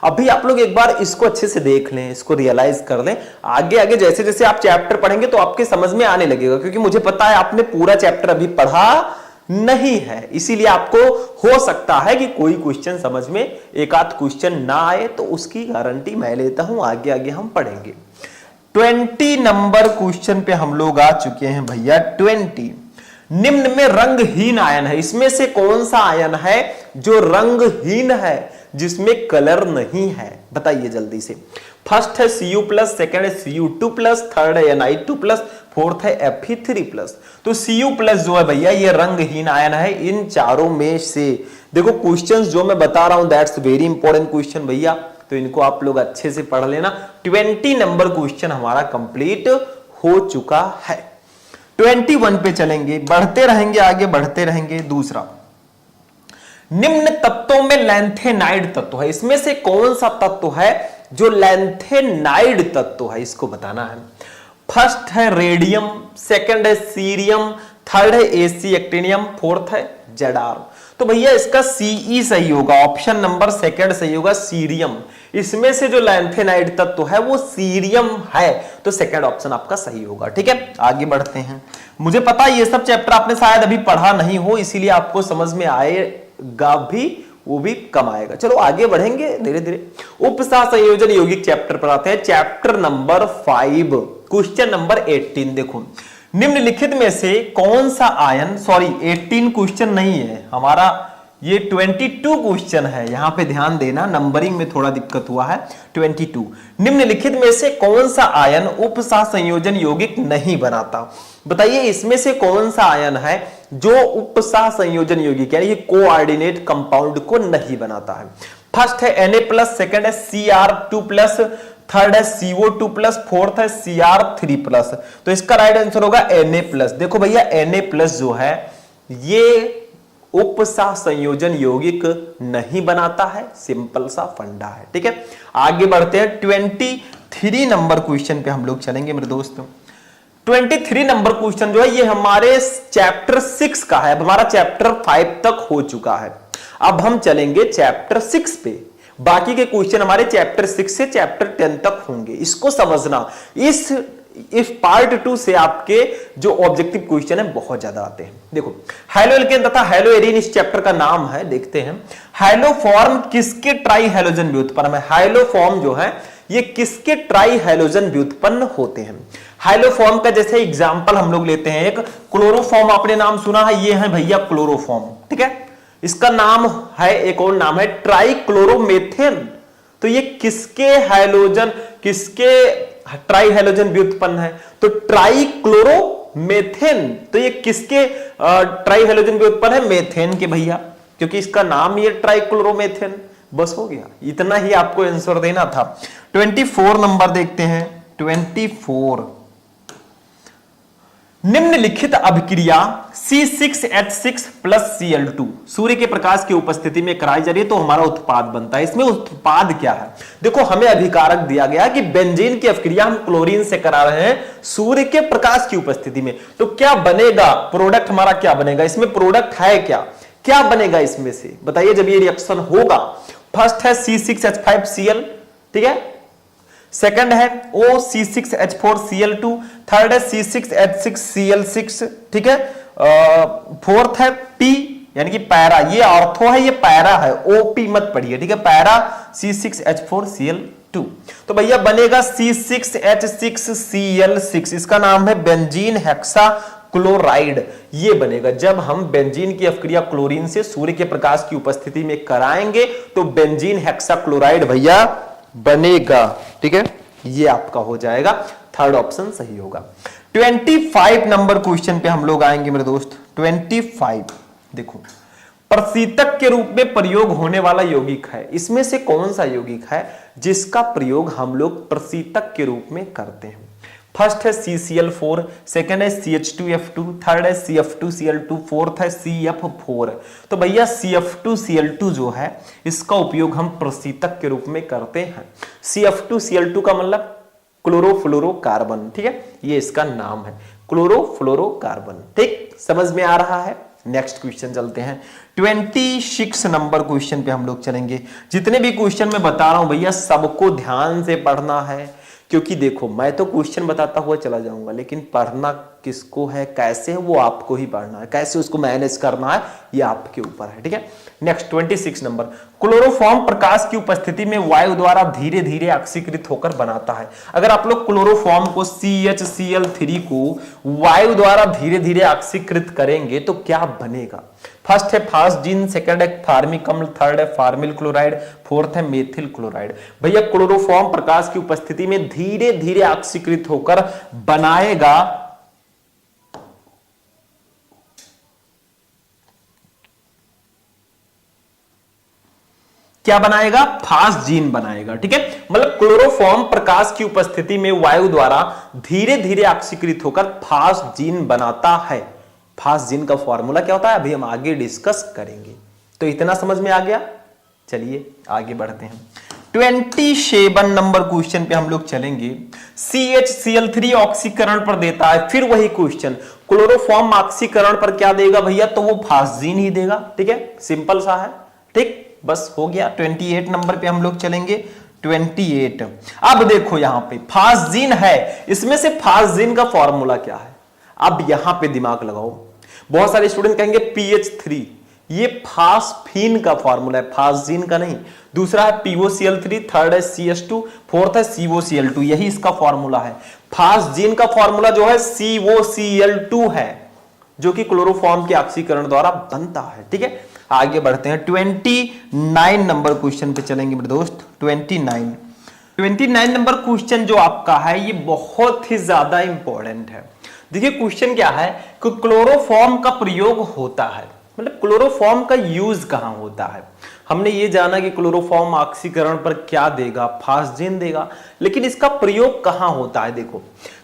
अभी आप लोग एक बार इसको अच्छे से देख लें, इसको रियलाइज कर लें। आगे आगे जैसे जैसे आप चैप्टर पढ़ेंगे तो आपके समझ में आने लगेगा, क्योंकि मुझे पता है आपने पूरा चैप्टर अभी पढ़ा नहीं है, इसीलिए आपको हो सकता है कि कोई क्वेश्चन समझ में, एक आध क्वेश्चन ना आए, तो उसकी गारंटी मैं लेता हूं। आगे आगे हम पढ़ेंगे। 20 नंबर क्वेश्चन पे हम लोग आ चुके हैं भैया। 20, निम्न में रंगहीन आयन है, इसमें से कौन सा आयन है जो रंगहीन है, जिसमें कलर नहीं है। बताइए जल्दी से। फर्स्ट है Cu+, सेकंड है Cu2+, थर्ड है Ni2+, फोर्थ है Fe3+। तो Cu+ जो है भैया ये रंगहीन आयन है इन चारों में से। देखो, क्वेश्चंस जो मैं बता रहा हूं दैट्स वेरी इंपॉर्टेंट क्वेश्चन भैया, तो इनको आप लोग अच्छे से पढ़ लेना। 20 नंबर क्वेश्चन हमारा कंप्लीट हो चुका है। 21 पे चलेंगे, बढ़ते रहेंगे, आगे बढ़ते रहेंगे। दूसरा, निम्न तत्वों में लैंथेनाइड तत्व है, इसमें से कौन सा तत्व है जो लैंथेनाइड तत्व है, इसको बताना है। फर्स्ट है रेडियम, सेकंड है सीरियम, थर्ड है एसी एक्टिनियम, फोर्थ है जेडार। तो भैया इसका सीई सही होगा, ऑप्शन नंबर सेकंड सही होगा, सीरियम। इसमें से जो लैंथेनाइड तत्व है वो सीरियम है, तो सेकंड ऑप्शन आपका सही होगा। ठीक है, आगे बढ़ते हैं। मुझे पता है ये सब चैप्टर आपने शायद अभी पढ़ा नहीं हो, इसीलिए आपको समझ में आएगा भी, वो भी कम आएगा। चलो आगे बढ़ेंगे धीरे धीरे। उपसह संयोजन यौगिक चैप्टर पर आते हैं, चैप्टर नंबर 5, क्वेश्चन नंबर 18। देखो, निम्नलिखित में से कौन सा आयन, सॉरी 18 क्वेश्चन नहीं है हमारा, ये 22 क्वेश्चन है, यहां पे ध्यान देना, नंबरिंग में थोड़ा दिक्कत हुआ है। 22, निम्नलिखित में से कौन सा आयन उपसह संयोजन यौगिक नहीं बनाता? बताइए इसमें से कौन सा आयन है जो उपसह संयोजन यौगिक यानी कोऑर्डिनेट कंपाउंड को नहीं बनाता है? फर्स्ट है Na+, सेकंड है Cr2+, थर्ड है CO2+, फोर्थ है Cr3+। तो इसका राइट आंसर होगा Na+। देखो भैया Na+ जो है ये उपसह संयोजन यौगिक नहीं बनाता है, सिंपल सा फंडा है। ठीक है, आगे बढ़ते हैं। 23 नंबर क्वेश्चन पे हम लोग चलेंगे मेरे दोस्तों। 23 नंबर क्वेश्चन जो है ये हमारे चैप्टर 6 का है। अब हमारा चैप्टर 5 तक हो चुका है, अब हम चलेंगे चैप्टर 6 पे। बाकी के क्वेश्चन हमारे चैप्टर 6 से चैप्टर 10 तक होंगे, इसको समझना। इस पार्ट 2 से आपके जो ऑब्जेक्टिव क्वेश्चन है बहुत ज्यादा आते हैं। देखो, हैलोएल्केन तथा हैलोएरीन इस चैप्टर का नाम है। देखते हैं, हैलोफॉर्म किसके ट्राई हैलोजन व्युत्पन्न है? हैलोफॉर्म जो है ये किसके ट्राई हैलोजन व्युत्पन्न होते हैं? हैलोफॉर्म का जैसे एग्जांपल हम लोग लेते हैं, एक क्लोरोफॉर्म, आपने नाम सुना है, ये है भैया क्लोरोफॉर्म। ठीक है, इसका नाम है, एक और नाम है ट्राइक्लोरोमेथेन। तो ये किसके हैलोजन, किसके ट्राई हैलोजन व्युत्पन्न है? तो ट्राइक्लोरोमेथेन। तो ये किसके ट्राई हैलोजन व्युत्पन्न है? मेथेन के भैया, क्योंकि इसका नाम ये ट्राइक्लोरोमेथेन। बस हो गया, इतना ही आपको आंसर देना था। 24 नंबर देखते हैं। 24, निम्नलिखित अभिक्रिया C6H6 प्लस Cl2 सूर्य के प्रकाश की उपस्थिति में कराई जा रही है तो हमारा उत्पाद बनता है। इसमें उत्पाद क्या है? देखो, हमें अभिकारक दिया गया कि बेंजीन की अभिक्रिया हम क्लोरीन से करा रहे हैं सूर्य के प्रकाश की उपस्थिति में, तो क्या बनेगा? प्रोडक्ट हमारा क्या बनेगा? इसमें प्रोडक्ट है क्या? क्या बनेगा इसमें से? बताइए जब ये रिएक्शन होगा। फर्स्ट है C6H5Cl, ठीक है, सेकंड है OC6H4Cl2, थर्ड है C6H6Cl6, ठीक है, फोर्थ है P यानी कि पैरा, ये ऑर्थो है, ये पैरा है, OP मत पढ़िए, ठीक है, पैरा C6H4Cl2। तो भैया बनेगा C6H6Cl6, इसका नाम है बेंजीन हेक्सा क्लोराइड। ये बनेगा जब हम बेंजीन की अभिक्रिया क्लोरीन से सूर्य के प्रकाश की उपस्थिति में कराएंगे तो बेंजीन हेक्सा क्लोराइड भैया बनेगा। ठीक है, ये आपका हो जाएगा, थर्ड ऑप्शन सही होगा। 25 नंबर क्वेश्चन पे हम लोग आएंगे मेरे दोस्त। 25 देखो, प्रशीतक के रूप में प्रयोग होने वाला यौगिक है, इसमें से कौन सा यौगिक है जिसका प्रयोग हम लोग प्रशीतक के रूप में करते हैं? फर्स्ट है CCl4, सेकंड है CH2F2, थर्ड है CF2Cl2, फोर्थ है CF4। तो भैया CF2Cl2 जो है इसका उपयोग हम प्रशीतक के रूप में करते हैं। CF2Cl2 का मतलब क्लोरोफ्लोरोकार्बन, ठीक है, ये इसका नाम है क्लोरोफ्लोरोकार्बन। ठीक, समझ में आ रहा है? नेक्स्ट क्वेश्चन चलते हैं। 26 नंबर क्वेश्चन पे हम लोग चलेंगे। जितने भी क्वेश्चन मैं बता रहा हूं भैया सबको ध्यान से पढ़ना है, क्योंकि देखो मैं तो क्वेश्चन बताता हुआ चला जाऊंगा, लेकिन पढ़ना किसको है, कैसे है, वो आपको ही पढ़ना है, कैसे उसको मैनेज करना है ये आपके ऊपर है। ठीक है, नेक्स्ट 26 नंबर, क्लोरोफॉर्म प्रकाश की उपस्थिति में वायु द्वारा धीरे धीरे ऑक्सीकृत होकर बनाता है। अगर आप लोग क्लोरोफॉर्म को CHCl3 को वायु द्वारा धीरे धीरे ऑक्सीकृत करेंगे तो क्या बनेगा? फर्स्ट है फास्जीन, सेकंड है फार्मिक अम्ल, थर्ड है फार्मिल क्लोराइड, फोर्थ है मेथिल क्लोराइड। भैया क्लोरोफॉर्म प्रकाश की उपस्थिति में धीरे धीरे ऑक्सीकृत होकर बनाएगा क्या बनाएगा? फास्जीन बनाएगा। ठीक है, मतलब क्लोरोफॉर्म प्रकाश की उपस्थिति में वायु द्वारा धीरे धीरे ऑक्सीकृत होकर फास्जीन बनाता है। फास्जीन का फॉर्मूला क्या होता है अभी हम आगे डिस्कस करेंगे। तो इतना समझ में आ गया? चलिए आगे बढ़ते हैं। 27 नंबर क्वेश्चन पे हम लोग चलेंगे। CHCl3 ऑक्सीकरण पर देता है, फिर वही क्वेश्चन, क्लोरोफॉर्म ऑक्सीकरण पर क्या देगा भैया, तो वो फास्जीन ही देगा। ठीक है, सिंपल सा है। ठीक, बस हो गया। 28 नंबर पे हम लोग चलेंगे। 28 अब देखो यहां पे फास्जीन है, इसमें से फास्जीन का फॉर्मूला क्या है, अब यहां पे दिमाग लगाओ। बहुत सारे स्टूडेंट कहेंगे PH3, ये फास्फीन का फॉर्मूला है, फास्जीन का नहीं। दूसरा है POCl3, थर्ड है CH2, फोर्थ है COCl2, यही इसका फॉर्मूला है। फास्जीन का फॉर्मूला जो है COCl2 है, जो कि क्लोरोफॉर्म के ऑक्सीकरण द्वारा बनता है। ठीक है, आगे बढ़ते हैं। 29 नंबर क्वेश्चन पे चलेंगे मेरे दोस्त। 29 नंबर क्वेश्चन जो आपका है ये बहुत ही ज्यादा इंपॉर्टेंट है। देखिए क्वेश्चन क्या है कि क्लोरोफॉर्म का प्रयोग होता है, मतलब क्लोरोफॉर्म का यूज कहां होता है। हमने ये जाना कि क्लोरोफॉर्म ऑक्सीकरण पर क्या देगा, फास्जीन देगा, लेकिन इसका प्रयोग कहां होता है। देखो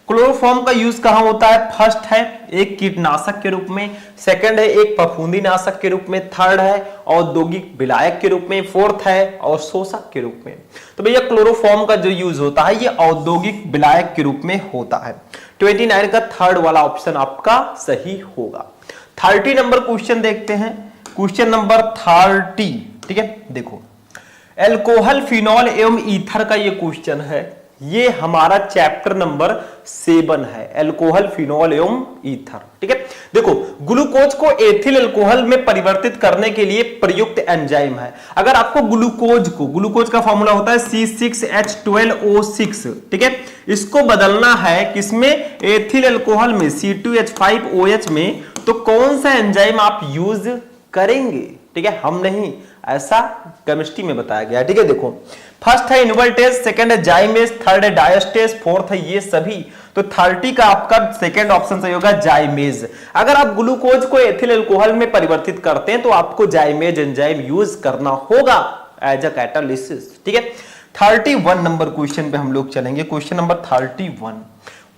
क्लोरोफॉर्म का यूज कहां होता है, फर्स्ट है एक कीटनाशक के रूप में, सेकंड है एक फफूंदीनाशक के रूप में, थर्ड है औद्योगिक विलायक के रूप में, फोर्थ है अवशोषक के रूप में। तो भैया क्लोरोफॉर्म का जो यूज होता है ये औद्योगिक विलायक के रूप में होता है। 29 का थर्ड वाला ऑप्शन आपका सही होगा। 30 नंबर क्वेश्चन देखते हैं। Question number 30। ठीक है, देखो एल्कोहल, फिनॉल एवं ईथर का ये क्वेश्चन है। ये हमारा चैप्टर नंबर 7 है, एल्कोहल, फिनॉल एवं ईथर। ठीक है, देखो ग्लूकोज को एथिल अल्कोहल में परिवर्तित करने के लिए प्रयुक्त एंजाइम है। अगर आपको ग्लूकोज का फॉर्मूला होता है C6H12O6। ठीक है, इसको बदलना है किसमें, एथिल अल्कोहल में, C2H5OH में, तो कौन सा एंजाइम आप यूज करेंगे। ठीक है, हम नहीं, ऐसा केमिस्ट्री में बताया गया। ठीक है, देखो फर्स्ट है इन्वर्टेज, सेकंड है जाइमेज, थर्ड है डायस्टेज, फोर्थ है ये सभी। तो 30 का आपका सेकंड ऑप्शन सही होगा, जाइमेज। अगर आप ग्लूकोज को एथिल अल्कोहल में परिवर्तित करते हैं तो आपको जाइमेज एंजाइम यूज करना होगा एज अ कैटालिसिस। ठीक है, 31 नंबर क्वेश्चन पे हम लोग चलेंगे। क्वेश्चन नंबर 31,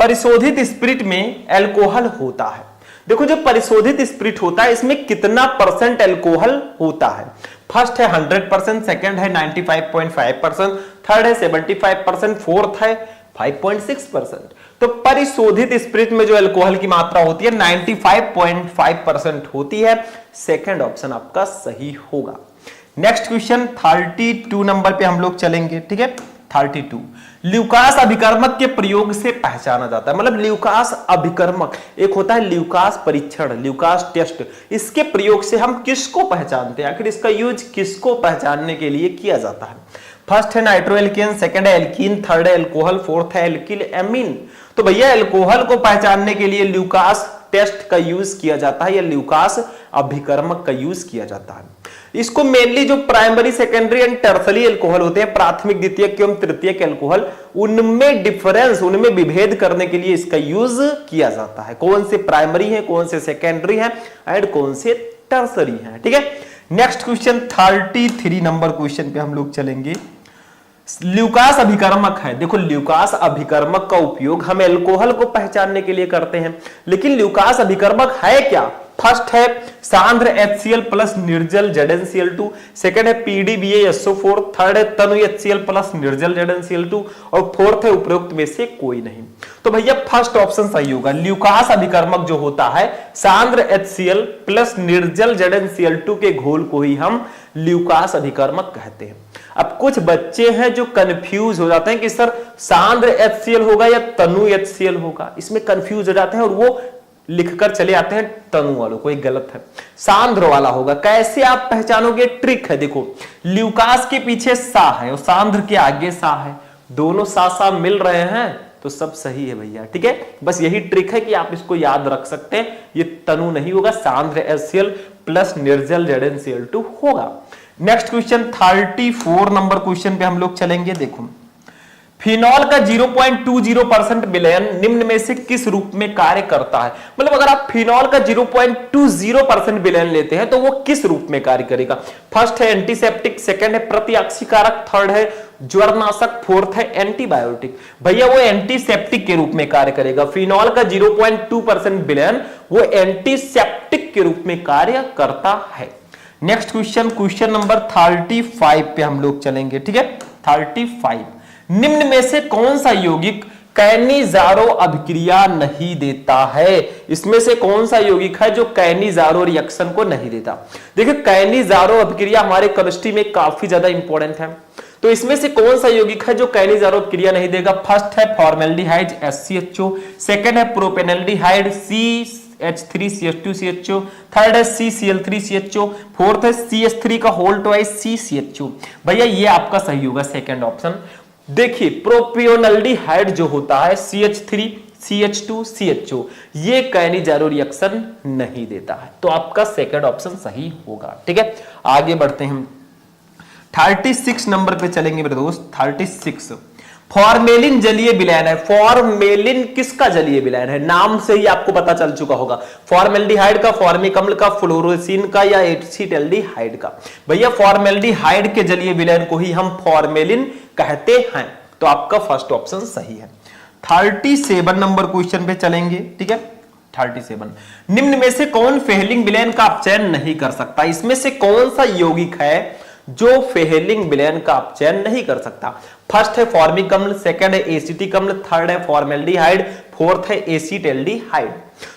परिशोधित स्पिरिट में अल्कोहल होता है। देखो जो परिशोधित स्पिरिट होता है इसमें कितना परसेंट अल्कोहल होता है। फर्स्ट है 100%, सेकंड है 95.5%, थर्ड है 75%, फोर्थ है 5.6%। तो परिशोधित स्पिरिट में जो अल्कोहल की मात्रा होती है 95.5% होती है। सेकंड ऑप्शन आपका सही होगा। नेक्स्ट क्वेश्चन 32 नंबर पे हम लोग चलेंगे। ठीक है, 32 ल्यूकास अभिकर्मक के प्रयोग से पहचाना जाता है। मतलब ल्यूकास अभिकर्मक, एक होता है ल्यूकास परीक्षण, ल्यूकास टेस्ट, इसके प्रयोग से हम किसको पहचानते हैं, आखिर इसका यूज किसको पहचानने के लिए किया जाता है। फर्स्ट है नाइट्रोएल्केन, सेकंड है एल्कीन, थर्ड है एल्कोहल, फोर्थ है एल्किल एमीन। तो भैया एल्कोहल को पहचानने के लिए ल्यूकास टेस्ट का यूज किया जाता है या ल्यूकास अभिकर्मक का यूज किया जाता है। इसको मेनली जो primary, secondary and tertiary alcohol होते हैं, प्राथमिक, द्वितीयक एवं तृतीयक अल्कोहल, उनमें डिफरेंस, उनमें विभेद करने के लिए इसका यूज किया जाता है। कौन से प्राइमरी है, कौन से सेकेंडरी है एंड कौन से टर्सरी है। ठीक है, नेक्स्ट क्वेश्चन 33 नंबर क्वेश्चन पे हम लोग चलेंगे। ल्यूकास अभिकर्मक है। देखो ल्यूकास अभिकर्मक का उपयोग हम अल्कोहल को पहचानने के लिए करते हैं, लेकिन ल्यूकास अभिकर्मक है क्या। फर्स्ट है सांद्र HCl प्लस निर्जल ZnCl2, सेकंड है PDBaSO4, थर्ड है तनु HCl प्लस निर्जल ZnCl2 और फोर्थ है उपरोक्त में से कोई नहीं। तो भैया फर्स्ट ऑप्शन सही होगा। ल्यूकास अभिकर्मक जो होता है सांद्र HCl प्लस निर्जल ZnCl2 के घोल को ही हम ल्यूकास अभिकर्मक कहते हैं। अब कुछ बच्चे हैं जो कंफ्यूज हो जाते हैं कि सर सांद्र HCl होगा या तनु HCl होगा, इसमें कंफ्यूज हो जाते हैं और वो लिखकर चले आते हैं तनु वालों को, एक गलत है, सांद्र वाला होगा। कैसे आप पहचानोगे, ट्रिक है। देखो ल्यूकास के पीछे सा है और सांद्र के आगे सा है, दोनों सा मिल रहे हैं तो सब सही है भैया। ठीक है, बस यही ट्रिक है कि आप इसको याद रख सकते हैं, ये तनु नहीं होगा, सांद्र HCl प्लस निर्जल ZnCl2 होगा। नेक्स्ट क्वेश्चन 34 नंबर क्वेश्चन पे हम लोग चलेंगे। देखो फिनॉल का 0.20% विलयन निम्न में से किस रूप में कार्य करता है। मतलब अगर आप फिनॉल का 0.20% विलयन लेते हैं तो वो किस रूप में कार्य करेगा। फर्स्ट है एंटीसेप्टिक, सेकंड है प्रतिऑक्सीकारक, थर्ड है ज्वरनाशक, फोर्थ है एंटीबायोटिक। भैया वो एंटीसेप्टिक के रूप में कार्य करेगा। फिनॉल का 0.2% विलयन वो एंटीसेप्टिक के रूप में कार्य करता है। नेक्स्ट क्वेश्चन नंबर 35 पे हम लोग चलेंगे। ठीक है, 35 निम्न में से कौन सा यौगिक कैनिजारो अभिक्रिया नहीं देता है। इसमें से कौन सा यौगिक है जो कैनिजारो रिएक्शन को नहीं देता? देखिए कैनिजारो अभिक्रिया हमारे केमिस्ट्री में काफी ज्यादा इंपॉर्टेंट है, तो इसमें से कौन सा यौगिक है जो कैनिजारो अभिक्रिया नहीं देगा? फर्स्ट है फॉर्मेल्डिहाइड HCHO, सेकंड है प्रोपेनल्डिहाइड CH3CH2CHO, थर्ड है CCl3CHO, फोर्थ है CH3 का होल ट्वाइस CCHO। भैया ये आपका सही होगा सेकंड ऑप्शन। देखिए प्रोपियोनल्डिहाइड जो होता है CH3 CH2 CHO ये कैनिजारो रिएक्शन नहीं देता है, तो आपका सेकंड ऑप्शन सही होगा। ठीक है, आगे बढ़ते हैं, 36 नंबर पे चलेंगे मेरे दोस्त। 36 फॉर्मेलिन जलीय विलयन है। फॉर्मेलिन किसका जलीय विलयन है? नाम से ही आपको पता चल चुका होगा, फॉर्मेल्डिहाइड का, फॉर्मिक अम्ल का, फ्लोरोसिन का या एसिटाल्डिहाइड का। भैया फॉर्मेल्डिहाइड के जलीय विलयन को ही हम फॉर्मेलिन कहते हैं, तो आपका फर्स्ट ऑप्शन सही है। 37 नंबर क्वेश्चन पे चलेंगे। ठीक है, 37 निम्न में से कौन फेहलिंग विलयन का अपचयन नहीं कर सकता? इसमें से कौन सा यौगिक है जो फेहलिंग विलयन का अपचयन नहीं कर सकता? फर्स्ट है फॉर्मिक अम्ल, सेकंड है एसिटिक अम्ल, थर्ड है फॉर्मेल्डिहाइड, फोर्थ है एसिटाल्डिहाइड।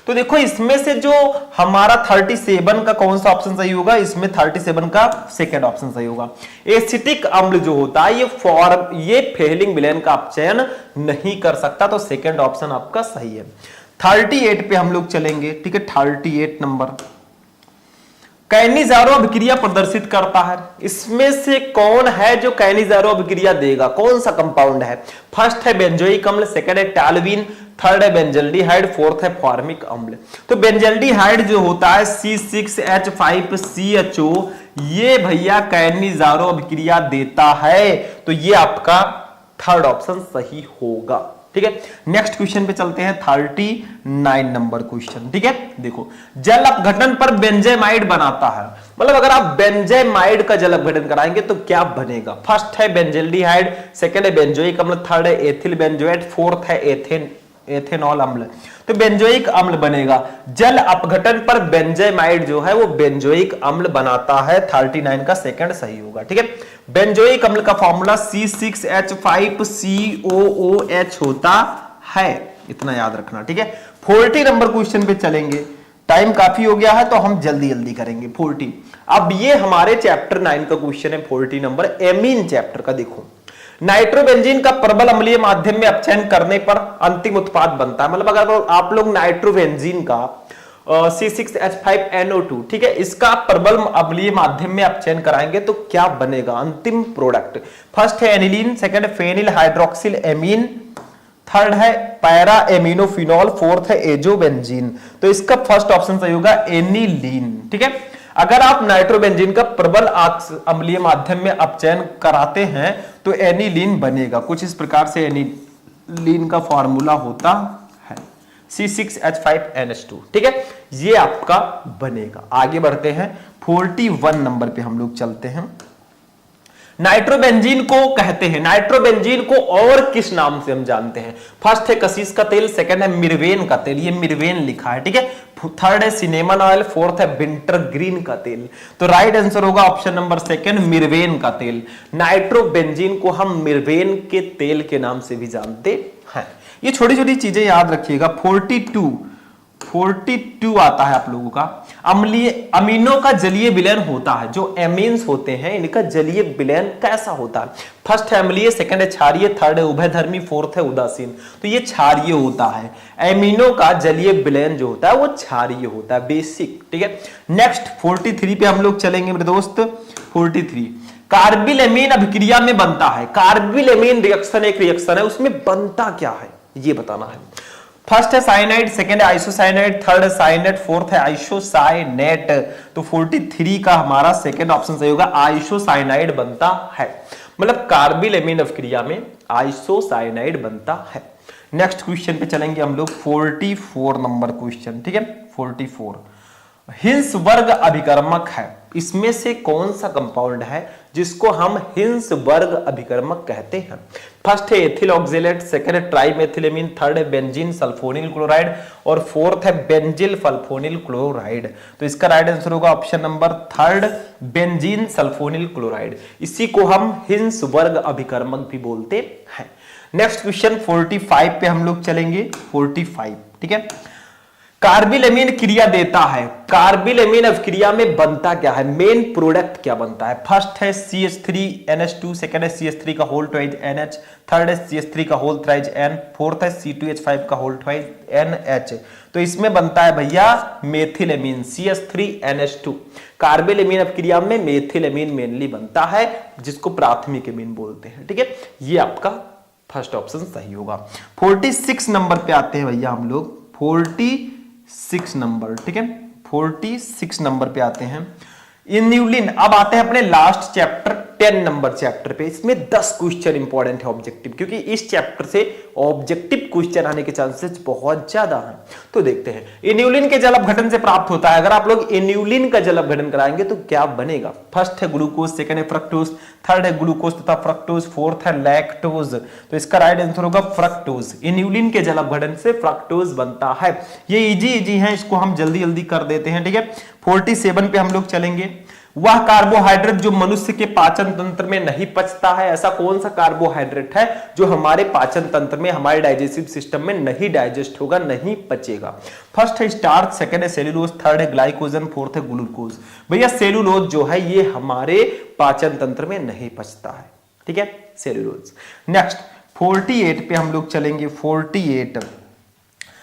तो देखो इसमें से जो हमारा 37 का कौन सा ऑप्शन सही होगा? इसमें 37 का सेकंड ऑप्शन सही होगा। एसिटिक अम्ल जो होता है ये फेहलिंग विलयन का अपचयन नहीं कर सकता, तो सेकंड ऑप्शन आपका सही है। 38 पे हम लोग चलेंगे। ठीक है, 38 नंबर कैनिजारो अभिक्रिया प्रदर्शित करता है। इसमें से कौन है जो कैनिजारो अभिक्रिया देगा? कौन सा कंपाउंड है? फर्स्ट है बेंजोइक अम्ल, सेकंड है टॉल्यूइन, थर्ड है बेंजल्डिहाइड, फोर्थ है फॉर्मिक अम्ल। तो बेंजल्डिहाइड जो होता है C6H5CHO ये भैया कैनिजारो अभिक्रिया देता है, तो ये आपका थर्ड ऑप्शन सही होगा। ठीक है, नेक्स्ट क्वेश्चन पे चलते हैं। 39 नंबर क्वेश्चन। ठीक है, देखो जल अपघटन पर बेंजेमाइड बनाता है, मतलब अगर आप बेंजेमाइड का जल अपघटन कराएंगे तो क्या बनेगा? फर्स्ट है बेंजल्डिहाइड, सेकंड है बेंजोइक अम्ल, थर्ड है एथिल बेंजोएट, फोर्थ है एथेनॉल अम्ल। तो बेंजोइक अम्ल बनेगा। जल अपघटन पर बेंजेमाइड जो है वो बेंजोइक अम्ल बनाता है। 39 का सेकंड सही होगा। ठीक है, बेंजोइक अम्ल का फॉर्मूला C6H5COOH होता है, इतना याद रखना। ठीक है, 40 नंबर क्वेश्चन पे चलेंगे। टाइम काफी हो गया है तो हम जल्दी जल्दी करेंगे। 40 अब ये हमारे चैप्टर 9 का क्वेश्चन है। 40 नंबर एमीन चैप्टर का। देखो नाइट्रोबेंजीन का प्रबल अम्लीय माध्यम में अपचयन करने पर अंतिम उत्पाद बनता है, मतलब अगर आप लोग नाइट्रोबेंजीन का C6H5NO2 ठीक है, इसका प्रबल अम्लीय माध्यम में अपचयन कराएंगे तो क्या बनेगा अंतिम प्रोडक्ट? फर्स्ट है एनिलीन, सेकंड है फेनिल हाइड्रोक्सिल एमीन, थर्ड है पैरा एमिनोफिनॉल, फोर्थ है एजोबेंजीन। तो इसका फर्स्ट ऑप्शन सही होगा एनिलीन। ठीक है, अगर आप नाइट्रोबेंजीन का प्रबल अम्लीय माध्यम में अपचयन कराते हैं तो एनिलीन बनेगा। कुछ इस प्रकार से एनिलीन का फॉर्मूला होता है C6H5NH2। ठीक है, ये आपका बनेगा। आगे बढ़ते हैं, 41 नंबर पे हम लोग चलते हैं। नाइट्रोबेंजीन को कहते हैं, नाइट्रोबेंजीन को और किस नाम से हम जानते हैं? फर्स्ट है कसीस का तेल, सेकंड है मिर्वेन का तेल, ये मिर्वेन लिखा है। ठीक है, थर्ड है सिनेमन ऑयल, फोर्थ है विंटर ग्रीन का तेल। तो राइट आंसर होगा ऑप्शन नंबर सेकंड, मिर्वेन का तेल। नाइट्रोबेंजीन को हम मिर्वेन के तेल के नाम से भी जानते हैं। ये छोटी छोटी चीजें याद रखिएगा। 42 आता है आप लोगों का। अम्लीय अमीनो का जलीय विलयन होता है, जो एमीन्स होते हैं इनका जलीय विलयन कैसा होता है? फर्स्ट है अम्लीय, सेकंड है क्षारीय, थर्ड है उभयधर्मी, फोर्थ है उदासीन। तो ये क्षारीय होता है। एमीनो का जलीय विलयन जो होता है वो क्षारीय होता है, बेसिक। ठीक है, नेक्स्ट 43 पे हम लोग चलेंगे मेरे दोस्त। 43 कार्बिलेमीन अभिक्रिया में बनता है। कार्बिलेमीन रिएक्शन एक रिएक्शन है, उसमें बनता क्या है ये बताना है। फर्स्ट है साइनाइड, सेकंड है आइसोसाइनाइड, थर्ड है साइनेट, फोर्थ है आइसोसाइनेट। तो 43 का हमारा सेकंड ऑप्शन सही होगा, आइसोसाइनाइड बनता है। मतलब कार्बिलेमीन अभिक्रिया में आइसोसाइनाइड बनता है। नेक्स्ट क्वेश्चन पे चलेंगे हम लोग। 44 नंबर क्वेश्चन। ठीक है, 44 हिंस वर्ग अभिकर्मक है। इसमें से कौन सा कंपाउंड है जिसको हम हिंस वर्ग अभिकर्मक कहते हैं? फर्स्ट है एथिल ऑक्जेलेट, सेकंड है ट्राइमेथिलेमीन, थर्ड है बेंजीन सल्फोनिल क्लोराइड और फोर्थ है बेंजिल सल्फोनिल क्लोराइड। तो इसका राइट आंसर होगा option number third, benzene sulphonyl chloride. इसी को हम हिंस वर्ग अभिकर्मक भी बोलते हैं। नेक्स्ट क्वेश्चन 45 पे हम लोग चलेंगे। 45, ठीक है। कार्बिल क्रिया देता है, कार्बिल अभिक्रिया में बनता क्या है, मेन प्रोडक्ट क्या बनता है? फर्स्ट है CH3NH2, सेकंड है CH3 का होल ट्वाइज NH, थर्ड है CH3 का होल थ्राइज N, फोर्थ है C2H5 का होल ट्वाइज NH। तो इसमें बनता है भैया मेथिलएमीन CH3NH2। कार्बिल अमीन अभिक्रिया में मेथिलएमीन मेनली बनता है, जिसको प्राथमिक अमीन बोलते हैं, ठीक है। ये आपका फर्स्ट ऑप्शन सही होगा। 46 नंबर पे आते हैं भैया हम लोग, 46 नंबर, ठीक है। 46 नंबर पे आते हैं इन्यूलिन। अब आते हैं अपने लास्ट चैप्टर 10 नंबर चैप्टर पे। इसमें 10 क्वेश्चन इंपॉर्टेंट है ऑब्जेक्टिव, क्योंकि इस चैप्टर से ऑब्जेक्टिव क्वेश्चन आने के चांसेस बहुत ज्यादा हैं। तो देखते हैं, इन्यूलिन के जल अपघटन से प्राप्त होता है। अगर आप लोग इन्यूलिन का जल अपघटन कराएंगे तो क्या बनेगा? फर्स्ट है ग्लूकोज, सेकंड है फ्रक्टोज, थर्ड है ग्लूकोज तथा फ्रक्टोज, फोर्थ है लैक्टोज। तो इसका राइट आंसर होगा फ्रक्टोज। इन्यूलिन के जल अपघटन से फ्रक्टोज बनता है। ये इजी है, इसको हम जल्दी जल्दी कर देते हैं, ठीक है। 47 पे हम लोग चलेंगे। वह कार्बोहाइड्रेट जो मनुष्य के पाचन तंत्र में नहीं पचता है, ऐसा कौन सा कार्बोहाइड्रेट है जो हमारे पाचन तंत्र में, हमारे डाइजेस्टिव सिस्टम में नहीं डाइजेस्ट होगा, नहीं पचेगा? फर्स्ट है स्टार्च, सेकंड है सेल्यूलोज, थर्ड है ग्लाइकोजन, फोर्थ है ग्लूकोज। भैया सेल्यूलोज जो है ये हमारे पाचन तंत्र में नहीं पचता है, ठीक है, सेल्यूलोज। नेक्स्ट 48 पे हम लोग चलेंगे। 48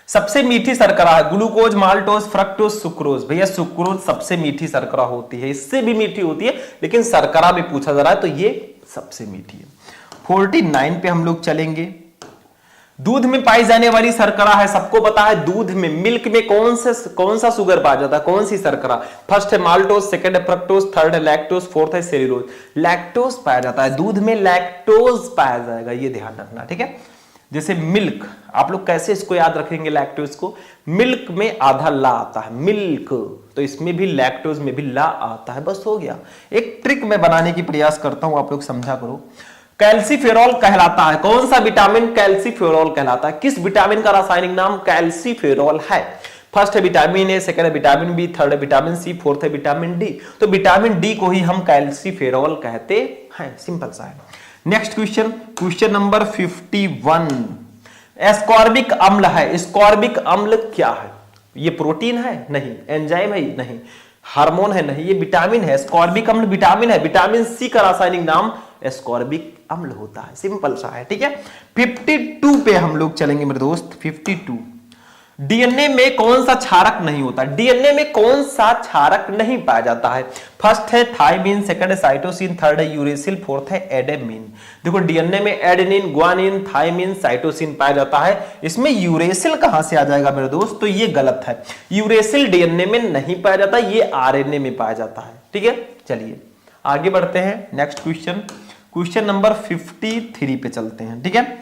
सबसे मीठी शर्करा है ग्लूकोज, माल्टोज, फ्रक्टोज, सुक्रोज। भैया सुक्रोज सबसे मीठी शर्करा होती है, इससे भी मीठी होती है, लेकिन शर्करा में पूछा जा रहा है तो ये सबसे मीठी है। 49 पे हम लोग चलेंगे। दूध में पाई जाने वाली शर्करा है, सबको पता है दूध में, मिल्क में कौन सा शुगर पाया जाता है, कौन सी शर्करा? फर्स्ट है माल्टोज, सेकंड है फ्रक्टोज, थर्ड है लैक्टोज, फोर्थ है सेल्यूलोज। लैक्टोज पाया जाता है, दूध में लैक्टोज पाया जाएगा, ये ध्यान रखना, ठीक है। जैसे मिल्क, आप लोग कैसे इसको याद रखेंगे लैक्टोज को? मिल्क में आधा ला आता है, मिल्क, तो इसमें भी लैक्टोज में भी ला आता है, बस हो गया। एक ट्रिक मैं बनाने की प्रयास करता हूं, आप लोग समझा करो। कैल्सीफेरॉल कहलाता है, कौन सा विटामिन कैल्सीफेरॉल कहलाता है? किस विटामिन का रासायनिक नाम कैल्सीफेरॉल है? फर्स्ट है विटामिन ए, सेकंड है विटामिन बी, थर्ड है विटामिन सी, फोर्थ है विटामिन डी। तो विटामिन डी को ही हम कैल्सीफेरॉल कहते हैं, सिंपल सा है। Next question, question number 51। Ascorbic अम्ल है, एस्कॉर्बिक अम्ल क्या है? ये प्रोटीन है? नहीं। एंजाइम है? नहीं। हार्मोन है? नहीं। ये विटामिन है। एस्कॉर्बिक अम्ल विटामिन है, विटामिन सी का रासायनिक नाम एस्कॉर्बिक अम्ल होता है, सिंपल सा है, ठीक है। 52 पे हम लोग चलेंगे मेरे दोस्त। 52 डीएनए में कौन सा क्षारक नहीं होता? डीएनए में कौन सा क्षारक नहीं पाया जाता है? फर्स्ट है थाइमिन, सेकंड है साइटोसिन, थर्ड है यूरेसिल, फोर्थ है एडेनिन। देखो डीएनए में एडेनिन, ग्वानिन, थाइमिन, साइटोसिन पाया जाता है, इसमें यूरेसिल कहां से आ जाएगा मेरे दोस्त? तो ये गलत है, यूरेसिल डीएनए में नहीं पाया जाता, ये आरएनए में पाया जाता है, ठीक है। चलिए आगे बढ़ते हैं। नेक्स्ट क्वेश्चन, क्वेश्चन नंबर 53 पे चलते हैं, ठीक है।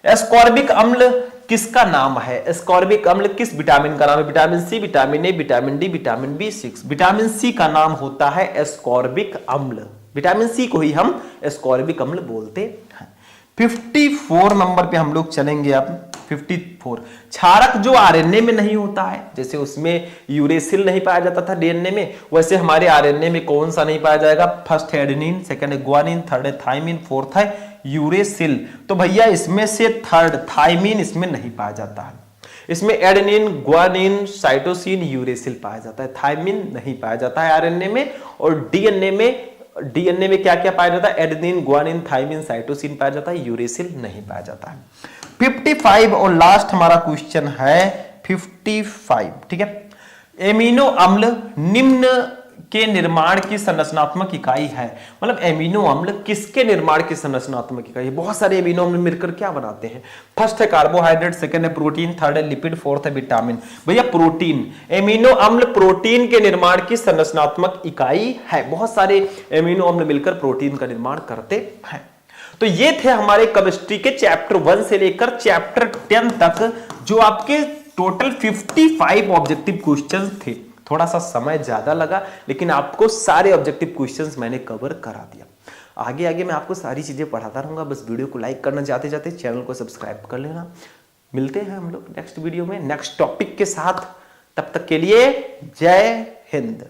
एस्कॉर्बिक अम्ल किसका नाम है? एस्कॉर्बिक अम्ल किस विटामिन का नाम है? Vitamin C, vitamin A, vitamin D, vitamin B6। Vitamin C का नाम होता है एस्कॉर्बिक अम्ल, विटामिन सी को ही हम एस्कॉर्बिक अम्ल बोलते हैं। 54 नंबर पे हम लोग चलेंगे। अब 54 क्षारक जो आरएनए में नहीं होता है, जैसे उसमें यूरेसिल नहीं पाया जाता था डीएनए में, वैसे हमारे आरएनए में कौन सा नहीं पाया जाएगा? फर्स्ट है एडेनिन, सेकंड है ग्वानिन, थर्ड है थाइमिन, फोर्थ है यूरेसिल। तो भैया इसमें से थर्ड थाइमिन इसमें नहीं पाया जाता है, इसमें एडेनिन, ग्वानिन, साइटोसिन, यूरेसिल पाया जाता है, थाइमिन नहीं पाया जाता है आरएनए में। और डीएनए में क्या क्या पाया जाता है? एडेनिन, ग्वानिन, थाइमिन, साइटोसिन पाया जाता है, यूरेसिल नहीं पाया जाता है। 55 और लास्ट हमारा क्वेश्चन है 55, ठीक है। एमिनो अम्ल निम्न के निर्माण की संरचनात्मक इकाई है, मतलब एमिनो अम्ल किसके निर्माण की संरचनात्मक इकाई है? बहुत सारे एमिनो अम्ल मिलकर क्या बनाते हैं? फर्स्ट है कार्बोहाइड्रेट, सेकंड है प्रोटीन, थर्ड है लिपिड, फोर्थ है विटामिन। भैया प्रोटीन, एमिनो अम्ल प्रोटीन के निर्माण की संरचनात्मक इकाई है, बहुत सारे एमिनो अम्ल मिलकर प्रोटीन का निर्माण करते हैं। तो ये थे हमारे केमिस्ट्री के चैप्टर 1 से लेकर चैप्टर 10 तक, जो आपके टोटल 55 ऑब्जेक्टिव क्वेश्चंस थे। थोड़ा सा समय ज्यादा लगा, लेकिन आपको सारे ऑब्जेक्टिव क्वेश्चंस मैंने कवर करा दिया। आगे आगे मैं आपको सारी चीजें पढ़ाता रहूंगा, बस वीडियो को लाइक करना, जाते जाते चैनल को सब्सक्राइब कर लेना। मिलते हैं हम लोग नेक्स्ट वीडियो में नेक्स्ट टॉपिक के साथ, तब तक के लिए जय हिंद।